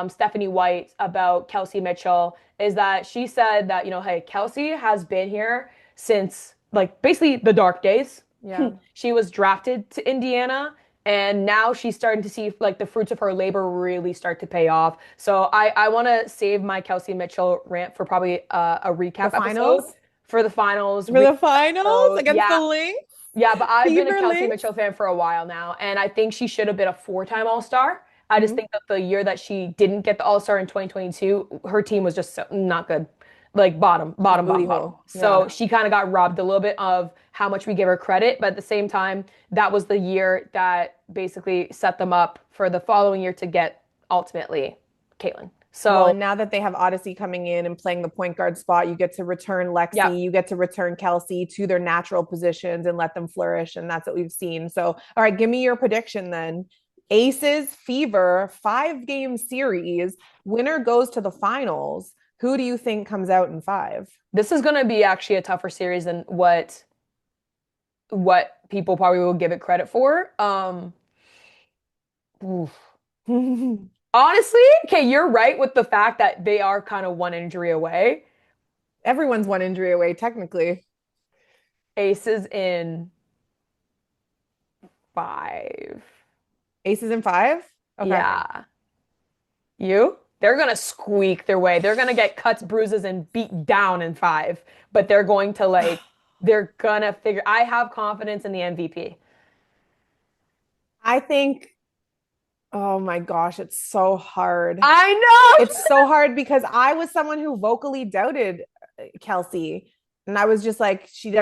Stephanie White, about Kelsey Mitchell, is that she said that, hey, Kelsey has been here since like basically the dark days. Yeah. She was drafted to Indiana. And now she's starting to see like the fruits of her labor really start to pay off. So I want to save my Kelsey Mitchell rant for probably a The recap episode finals. for the finals For recap the finals episode. against the Yeah, Lynx, yeah, but I've been a Fever Kelsey Lynx. Mitchell fan for a while now, and I think she should have been a four-time All-Star. I just Mm-hmm. think that the year that she didn't get the All-Star in 2022, her team was just not good. Like bottom, It was a bottom, booty bottom, bottom. hole. So Yeah. she kind of got robbed a little bit of how much we give her credit, but at the same time, that was the year that basically set them up for the following year to get ultimately Caitlin. Well, So and now that they have Odyssey coming in and playing the point guard spot, you get to return yeah, Lexi, you get to return Kelsey to their natural positions and let them flourish. And that's what we've seen. So, all right, give me your prediction then. Aces, Fever, 5 game series. Winner goes to the finals. Who do you think comes out in five? this is going to be actually a tougher series than what people probably will give it credit for. Oof. Honestly, okay, you're right with the fact that they are kind of one injury away. Everyone's one injury away, technically. Aces in 5. Aces in five? Okay. Yeah. You? They're gonna squeak their way. They're gonna get cuts, bruises, and beat down in 5. But they're gonna figure. I have confidence in the MVP. I think, oh my gosh, it's so hard. I know. It's so hard because I was someone who vocally doubted Kelsey. And I was just like, she's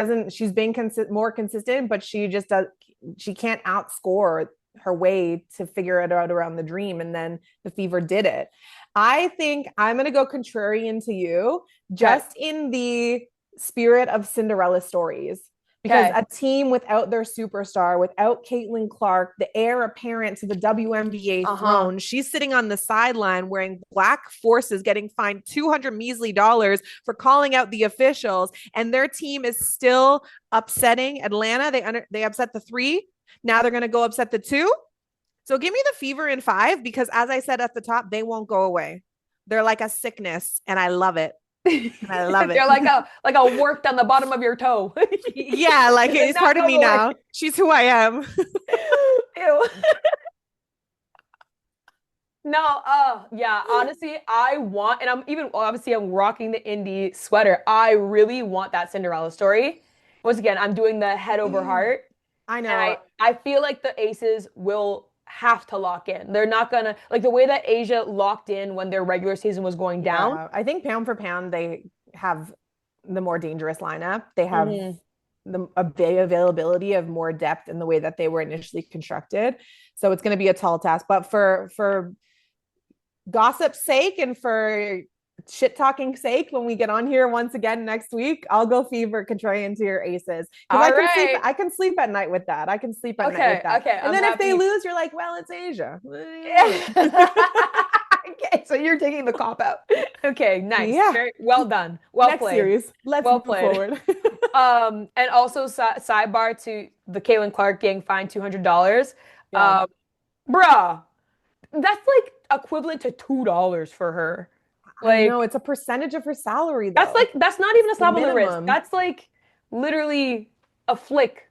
been more consistent, but she can't outscore her way to figure it out around the dream. And then the Fever did it. I think I'm going to go contrarian to you, Okay. just in the spirit of Cinderella stories. Because Okay. a team without their superstar, without Caitlin Clark, the heir apparent to the WNBA Uh-huh. throne, she's sitting on the sideline wearing black forces, getting fined 200 measly dollars for calling out the officials, and their team is still upsetting Atlanta. They upset the 3. Now they're going to go upset the 2. So give me the Fever in 5 because, as I said at the top, they won't go away. They're like a sickness, and I love it. And I love it. They're like a worked on the bottom of your toe. Yeah, like They're it's not part of going me away. now. She's who I am. Ew. No, yeah, honestly, and I'm even obviously I'm rocking the indie sweater. I really want that Cinderella story. Once again, I'm doing the head over heart, I and know. I feel like the Aces will have to lock in. They're not gonna like the way that Asia locked in when their regular season was going down. Yeah, I think pound for pound, they have the more dangerous lineup. They have Hmm. the availability of more depth in the way that they were initially constructed. So it's going to be a tall task. But for gossip's sake and for shit talking sake, when we get on here once again next week, I'll go fever contrarian to your Aces because All right. I can sleep at night with that. I can sleep at night with Okay. that. Okay. And I'm then if they happy. lose, you're like, well, it's Asia. Okay, so you're taking the cop out. Okay, nice. Yeah. Very well done. Well Next played. series. Let's Well move played. forward. And also sidebar to the Caitlin Clark getting fined $200. Yeah. Um, bruh, that's like equivalent to $2 for her. I know Like it's a percentage of her salary though. that's not It's even a the slap on the wrist. minimum. That's like literally a flick,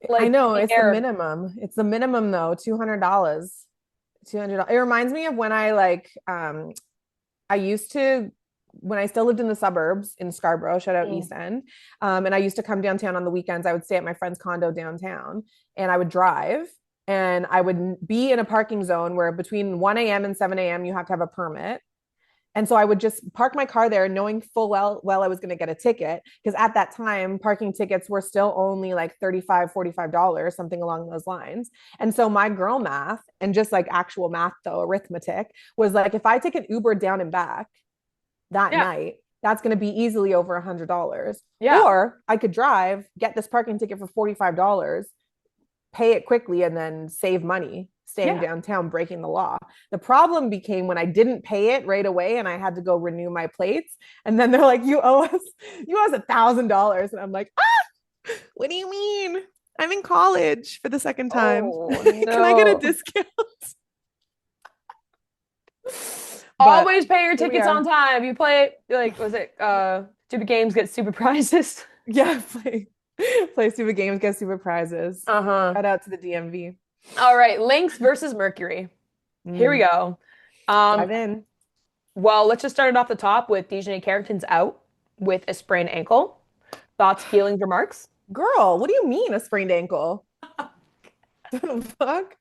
I like know in the it's the air. minimum. It's the minimum though, $200. $200. It reminds me of when I used to when I still lived in the suburbs in Scarborough, shout out Mm. East End. And I used to come downtown on the weekends. I would stay at my friend's condo downtown and I would drive and I would be in a parking zone where between 1 a.m. and 7 a.m. you have to have a permit. And so I would just park my car there knowing full well I was going to get a ticket because at that time parking tickets were still only like $35, $45, something along those lines. And so my girl math and just like actual math though, arithmetic was like if I take an Uber down and back that Yeah, night, that's going to be easily over $100. yeah, Or I could drive, get this parking ticket for $45, pay it quickly and then save money staying yeah, downtown breaking the law. The problem became when I didn't pay it right away and I had to go renew my plates and then they're like you owe us $1,000 and I'm like what do you mean, I'm in college for the second time. oh Can I get a no. discount? But Always pay your here we tickets are. on time. You play like was it stupid games get stupid prizes? Yeah, play stupid games, get stupid prizes. Uh-huh. Shout out to the DMV. All right, Lynx versus Mercury. Here we Mm, go. Um, dive in. well, let's just start it off the top with Dejanay Carrington's out with a sprained ankle. Thoughts, feelings, remarks? Girl, what do you mean a sprained ankle? The fuck?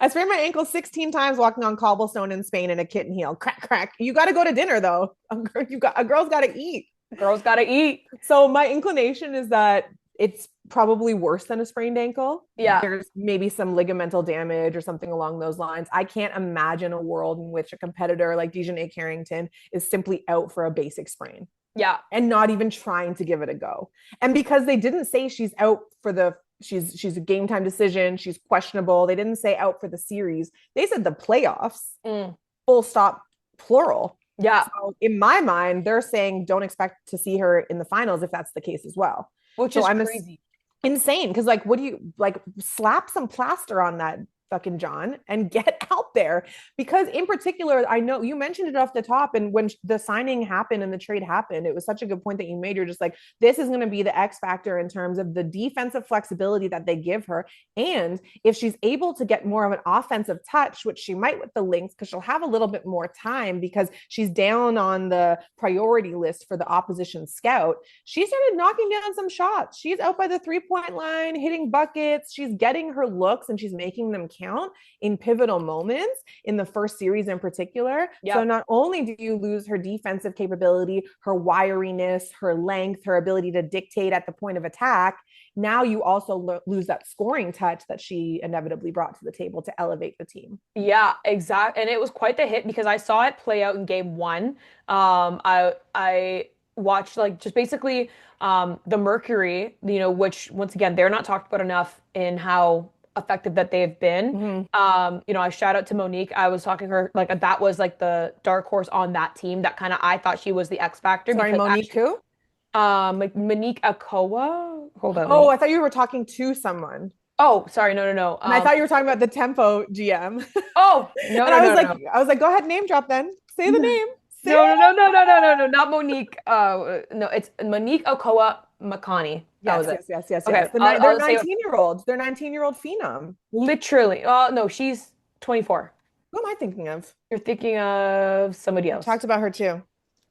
I sprained my ankle 16 times walking on cobblestone in Spain in a kitten heel. Crack, crack. You got to go to dinner though. A girl's got to eat. Girls gotta eat. So my inclination is that it's probably worse than a sprained ankle. Yeah, There's maybe some ligamental damage or something along those lines. I can't imagine a world in which a competitor like Dejanay Carrington is simply out for a basic sprain yeah, and not even trying to give it a go. And because they didn't say she's out for the she's a game time decision, she's questionable. They didn't say out for the series. They said the playoffs. mm, Full stop plural. yeah, So in my mind, they're saying don't expect to see her in the finals if that's the case as well. which So is I'm crazy. insane because like what do you like slap some plaster on that fucking John and get out there because in particular I know you mentioned it off the top and when the signing happened and the trade happened it was such a good point that you made. You're just like this is going to be the X factor in terms of the defensive flexibility that they give her and if she's able to get more of an offensive touch which she might with the Lynx because she'll have a little bit more time because she's down on the priority list for the opposition scout. She started knocking down some shots. She's out by the 3-point line hitting buckets. She's getting her looks and she's making them count in pivotal moments in the first series in particular. So Yep. not only do you lose her defensive capability, her wiriness, her length, her ability to dictate at the point of attack, now you also lose that scoring touch that she inevitably brought to the table to elevate the team. Yeah, exactly. And it was quite the hit because I saw it play out in game one. I watched like just basically the Mercury, which once again they're not talked about enough in how effective that they've been. Mm-hmm. I shout out to Monique. I was talking to her like that was like the dark horse on that team that kind of I thought she was the X factor Sorry, because Monique, actually who? like Monique Akoa. Hold on, let Oh, me. I thought you were talking to someone. Oh, sorry, no, no, no. And I thought you were talking about the Tempo GM. Oh, no, And no, I was no, like, no. go ahead, name drop then. Say the No, name. Say no, no, it. no, no, no, no, no, not Monique. No, it's Monique Okoa Makani. That was Yes, it. yes, yes, yes, Okay, yes. They're I'll say 19-year-olds. They're 19-year-old phenom. literally. Oh, no, she's 24. Who am I thinking of? You're thinking of somebody You else. talked about her too.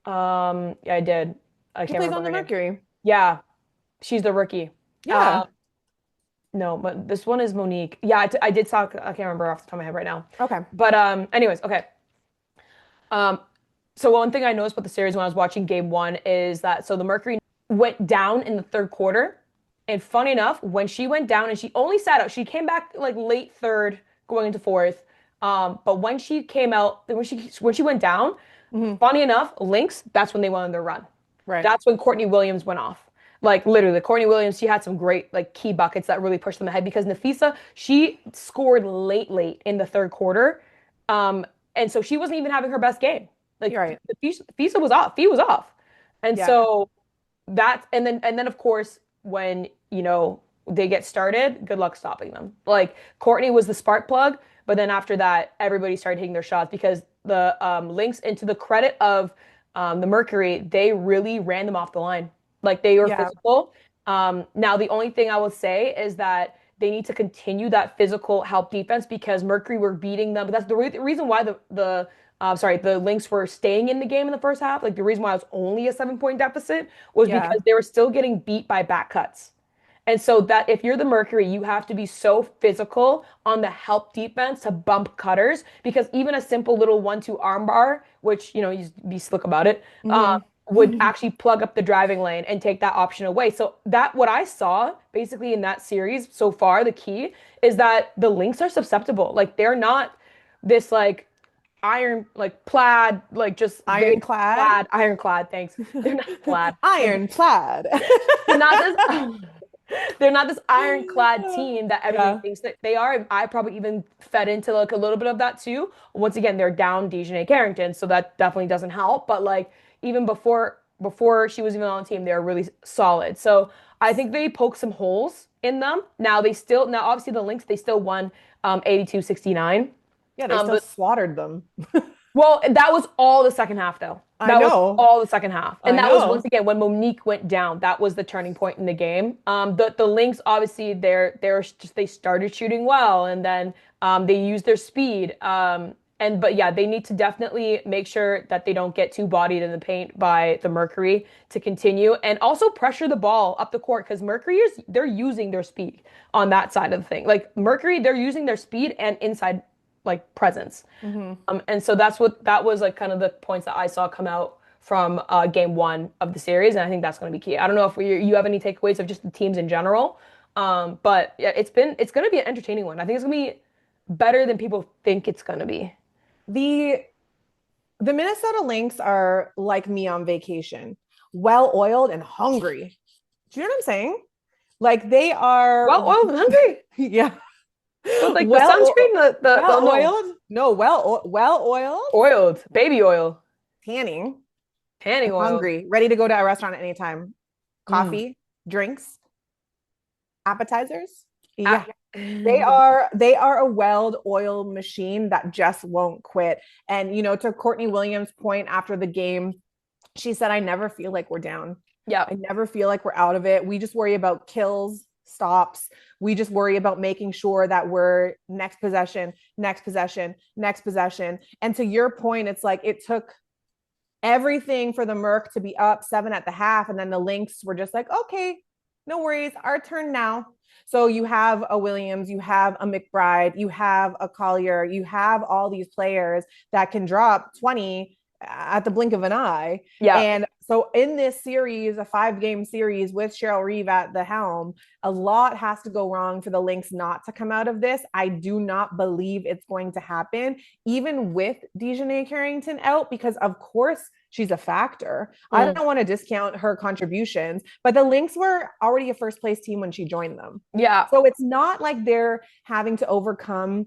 Yeah, I did. I She can't plays remember on her the name. Mercury. Yeah, she's the rookie. Um, Yeah. No, but this one is Monique. Yeah, I did talk. I can't remember off the top of my head right now. Okay. But anyways, okay. Um, so one thing I noticed about the series when I was watching game one is that so the Mercury went down in the third quarter. And funny enough, when she went down and she only sat out, she came back like late third, going into fourth. But when she came out, when she went down, Hmm. funny enough, Lynx, that's when they went on their run. Right. That's when Courtney Williams went off. Like literally, Courtney Williams, she had some great like key buckets that really pushed them ahead because Nafisa, she scored late in the third quarter. Um, and so she wasn't even having her best game. You're Like right. Fisa was off. Fee was off. And Yeah. so that and then of course when they get started, good luck stopping them. Like Courtney was the spark plug, but then after that, everybody started hitting their shots because the Lynx, and to the credit of the Mercury, they really ran them off the line. Like they were Yeah. physical. Now the only thing I will say is that they need to continue that physical help defense because Mercury were beating them. But that's the reason why the Lynx were staying in the game in the first half. Like the reason why it was only a 7 point deficit was Yeah. because they were still getting beat by back cuts. And so that if you're the Mercury, you have to be so physical on the help defense to bump cutters because even a simple little 1-2 armbar, which you be slick about it, Hmm. would actually plug up the driving lane and take that option away. So that what I saw basically in that series so far, the key is that the Lynx are susceptible. Like they're not this like iron like plaid like just very Ironclad. plaid ironclad. Thanks. They're not plaid. Ironclad. They're not this. They're not this ironclad team that everybody Yeah. thinks that they are. I probably even fed into like a little bit of that too. Once again, they're down Dejanay Carrington, so that definitely doesn't help. But like even before she was even on the team, they were really solid. So I think they poked some holes in them. Now obviously the Lynx they still won 82-69. Yeah, they still But slaughtered them. well, that was all the second half, though. I That was know. all the second half, and I that was once know. again when Monique went down. That was the turning point in the game. The Lynx obviously they started shooting well, and then they used their speed. But yeah, they need to definitely make sure that they don't get too bodied in the paint by the Mercury to continue, and also pressure the ball up the court because they're using their speed on that side of the thing. Like Mercury, they're using their speed and inside like presence. Hmm. And so that was like kind of the points that I saw come out from game one of the series, and I think that's going to be key. I don't know if you have any takeaways of just the teams in general, but yeah, it's going to be an entertaining one. I think it's going to be better than people think it's going to be. The the Minnesota Lynx are like me on vacation, well oiled and hungry. Do you know what I'm saying? Like they are, Well, oiled and hungry yeah, with like the well, sunscreen, the well no oiled. No, well oiled, oiled baby oil, tanning, tanning and oil. hungry, ready to go to a restaurant at any time. Mm. Coffee, drinks, appetizers. Ah. Yeah. They are a weld oil machine that just won't quit. And to Courtney Williams' point after the game, she said, I never feel like we're down. Yeah. I never feel like we're out of it. We just worry about kills, stops. We just worry about making sure that we're next possession, next possession, next possession. And to your point, it's like it took everything for the Merc to be up 7 at the half. And then the Lynx were just like, okay, no worries, our turn now. So you have a Williams, you have a McBride, you have a Collier, you have all these players that can drop 20 at the blink of an eye. Yeah. And so in this series, a 5-game series with Cheryl Reeve at the helm, a lot has to go wrong for the Lynx not to come out of this. I do not believe it's going to happen, even with Dejanay Carrington out, because of course she's a factor. I Mm. don't want to discount her contributions, but the Lynx were already a first place team when she joined them. Yeah. So it's not like they're having to overcome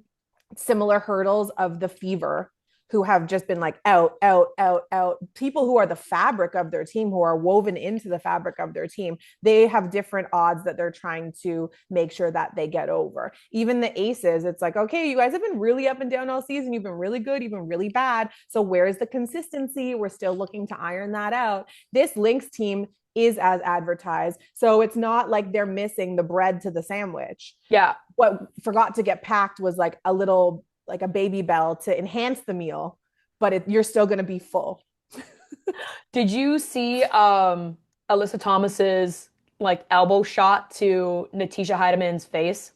similar hurdles of the Fever, who have just been like out, out, out, out. People who are the fabric of their team, who are woven into the fabric of their team, they have different odds that they're trying to make sure that they get over. Even the aces, it's like, okay, you guys have been really up and down all season. You've been really good, you've been really bad. So where's the consistency? We're still looking to iron that out. This Lynx team is as advertised. So it's not like they're missing the bread to the sandwich. Yeah. What forgot to get packed was like a little, like a baby bell to enhance the meal, but you're still going to be full. Did you see Alyssa Thomas's like elbow shot to Natisha Heideman's face.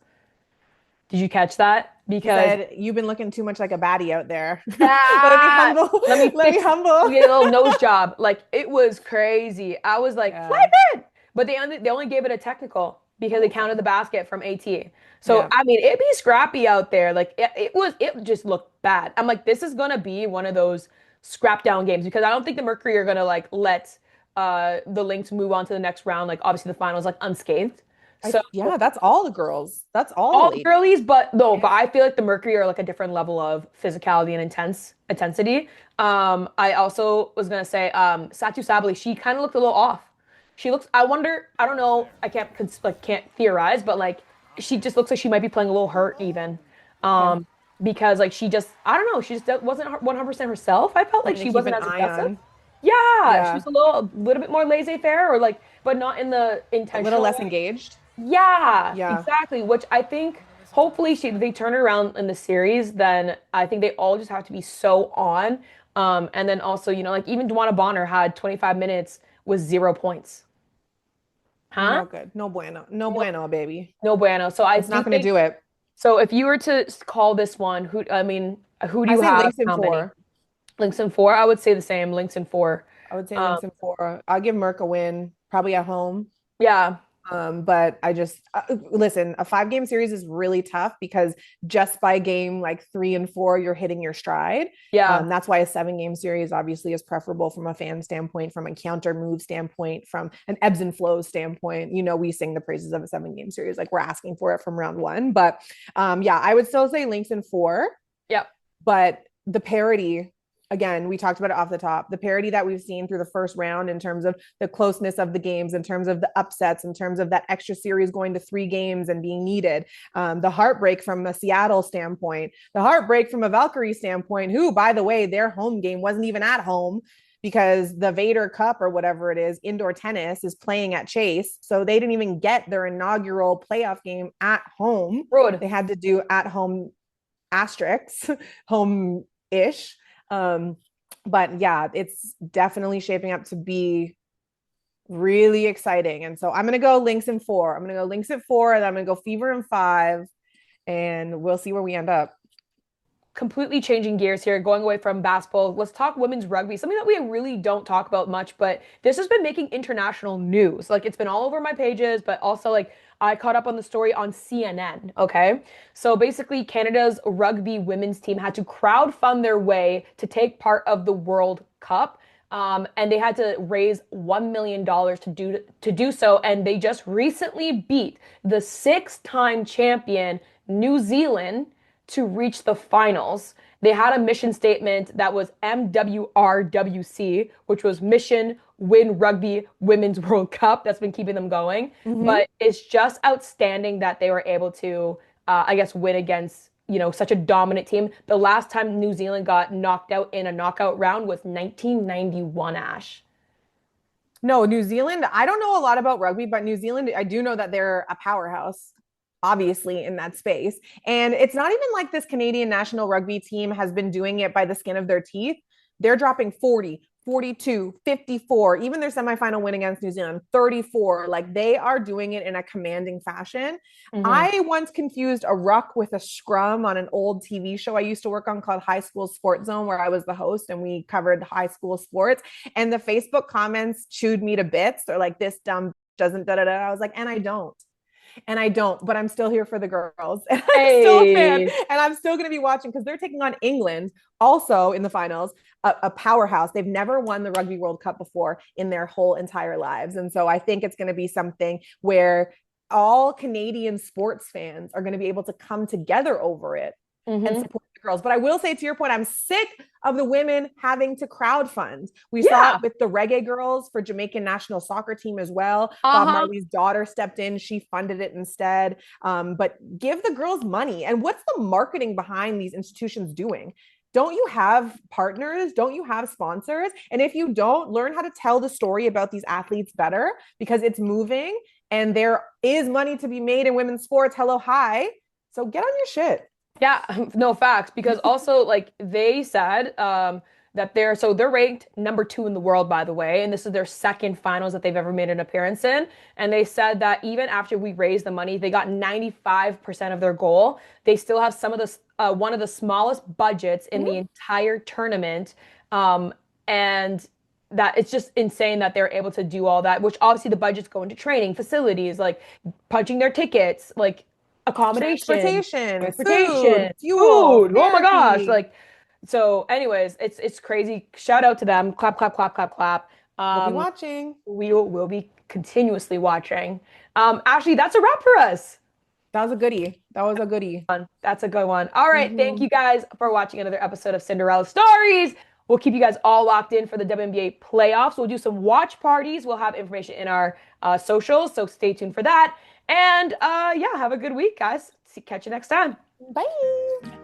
Did you catch that? He Because said, "You've been looking too much like a baddie out there. Let me ah, humble. let me Let me fix humble." get a little nose job. Like it was crazy. I was like, Yeah. flagrant. But they only gave it a technical because Oh, they okay. counted the basket from AT. So Yeah. I mean, it'd be scrappy out there. Like it just looked bad. I'm like, this is gonna be one of those scrap down games because I don't think the Mercury are gonna like let the Lynx move on to the next round. Like obviously the finals like unscathed. So Yeah, that's all the girls. That's all the all the ladies. girlies, but no, Yeah. but I feel like the Mercury are like a different level of physicality and intensity. I also was gonna say, Satu Sabali, she kind of looked a little off. She looks, I wonder, I don't know, I can't theorize, but like she just looks like she might be playing a little hurt even. Okay. Because like I don't know, she just wasn't 100% herself. I felt like Something to she keep wasn't an as eye aggressive. on. Yeah, she Yeah. was a little bit more laissez-faire or like, but not in the A little intentional less way. engaged. Yeah, Yeah. exactly. Which I think hopefully they turn it around in the series, then I think they all just have to be so on. And then also, like even Dwana Bonner had 25 minutes with 0 points. Huh? No good. No bueno. No No, bueno, baby. no bueno. So I It's do not going to think do it. so if you were to call this one, who do I you say have? Lynx in How many? 4. Links in four? I would say the same. Links in four. I would say Um, Lynx in 4. I'll give Merck a win, probably at home. yeah, But I just listen, a 5 game series is really tough because just by game like 3 and 4, you're hitting your stride. yeah, That's why a 7 game series obviously is preferable from a fan standpoint, from a counter move standpoint, from an ebbs and flows standpoint. We sing the praises of a 7 game series, like we're asking for it from round one. But yeah, I would still say Lynx in 4, yeah, but the parity, again, we talked about it off the top, the parity that we've seen through the first round in terms of the closeness of the games, in terms of the upsets, in terms of that extra series going to 3 games and being needed, the heartbreak from a Seattle standpoint, the heartbreak from a Valkyrie standpoint, who, by the way, their home game wasn't even at home because the Vader Cup or whatever it is, indoor tennis, is playing at Chase. So they didn't even get their inaugural playoff game at home. road. They had to do at home asterisks, home ish. Um, but yeah, it's definitely shaping up to be really exciting. And so I'm going to go Lynx in 4. I'm going to go Lynx at 4, and I'm going to go Fever in 5, and we'll see where we end up. Completely changing gears here, going away from basketball. Let's talk women's rugby, something that we really don't talk about much, but this has been making international news. Like it's been all over my pages, but also like I caught up on the story on CNN. Okay. So basically, Canada's rugby women's team had to crowdfund their way to take part of the World Cup. And they had to raise $1 million to do so. And they just recently beat the six-time champion New Zealand to reach the finals. They had a mission statement that was MWRWC, which was Mission Win Rugby Women's World Cup. That's been keeping them going. Mm-hmm. But it's just outstanding that they were able to, I guess, win against, such a dominant team. The last time New Zealand got knocked out in a knockout round was 1991, Ash. No, New Zealand, I don't know a lot about rugby, but New Zealand, I do know that they're a powerhouse, obviously, in that space. And it's not even like this Canadian national rugby team has been doing it by the skin of their teeth. They're dropping 40, 42, 54, even their semifinal win against New Zealand, 34. Like they are doing it in a commanding fashion. Mm-hmm. I once confused a ruck with a scrum on an old TV show I used to work on called High School Sports Zone, where I was the host and we covered high school sports. And the Facebook comments chewed me to bits. They're like, this dumb doesn't da da da. I was like, and I don't. And I don't, but I'm still here for the girls. And I'm still a fan. Hey. And I'm still going to be watching because they're taking on England also in the finals, a powerhouse. They've never won the Rugby World Cup before in their whole entire lives. And so I think it's going to be something where all Canadian sports fans are going to be able to come together over it and Mm-hmm. support the girls. But I will say, to your point, I'm sick of the women having to crowdfund. We saw it Yeah. with the reggae girls for Jamaican national soccer team as well. Bob Uh-huh. Marley's daughter stepped in. She funded it instead. But give the girls money. And what's the marketing behind these institutions doing? Don't you have partners? Don't you have sponsors? And if you don't, learn how to tell the story about these athletes better because it's moving and there is money to be made in women's sports. Hello, hi. So get on your shit. Yeah, no facts. Because also, like they said, that they're ranked number 2 in the world, by the way, and this is their second finals that they've ever made an appearance in. And they said that even after we raised the money, they got 95% of their goal. They still have some of the one of the smallest budgets in the Mhm. entire tournament. And that it's just insane that they're able to do all that, which obviously the budgets go into training, facilities, like punching their tickets, like accommodation, Transportation, food, transportation, fuel, food. Oh my gosh. therapy. Like, so anyways, it's crazy. Shout out to them. Clap, clap, clap, clap, clap. We'll be Um, watching. we'll be continuously watching. Ashley, that's a wrap for us. That was a goodie. That was a goodie. That's a good one. All right. Thank Hmm. you guys for watching another episode of Cinderella Stories. We'll keep you guys all locked in for the WNBA playoffs. We'll do some watch parties. We'll have information in our socials, so stay tuned for that. And yeah, have a good week, guys. Catch you next time. Bye.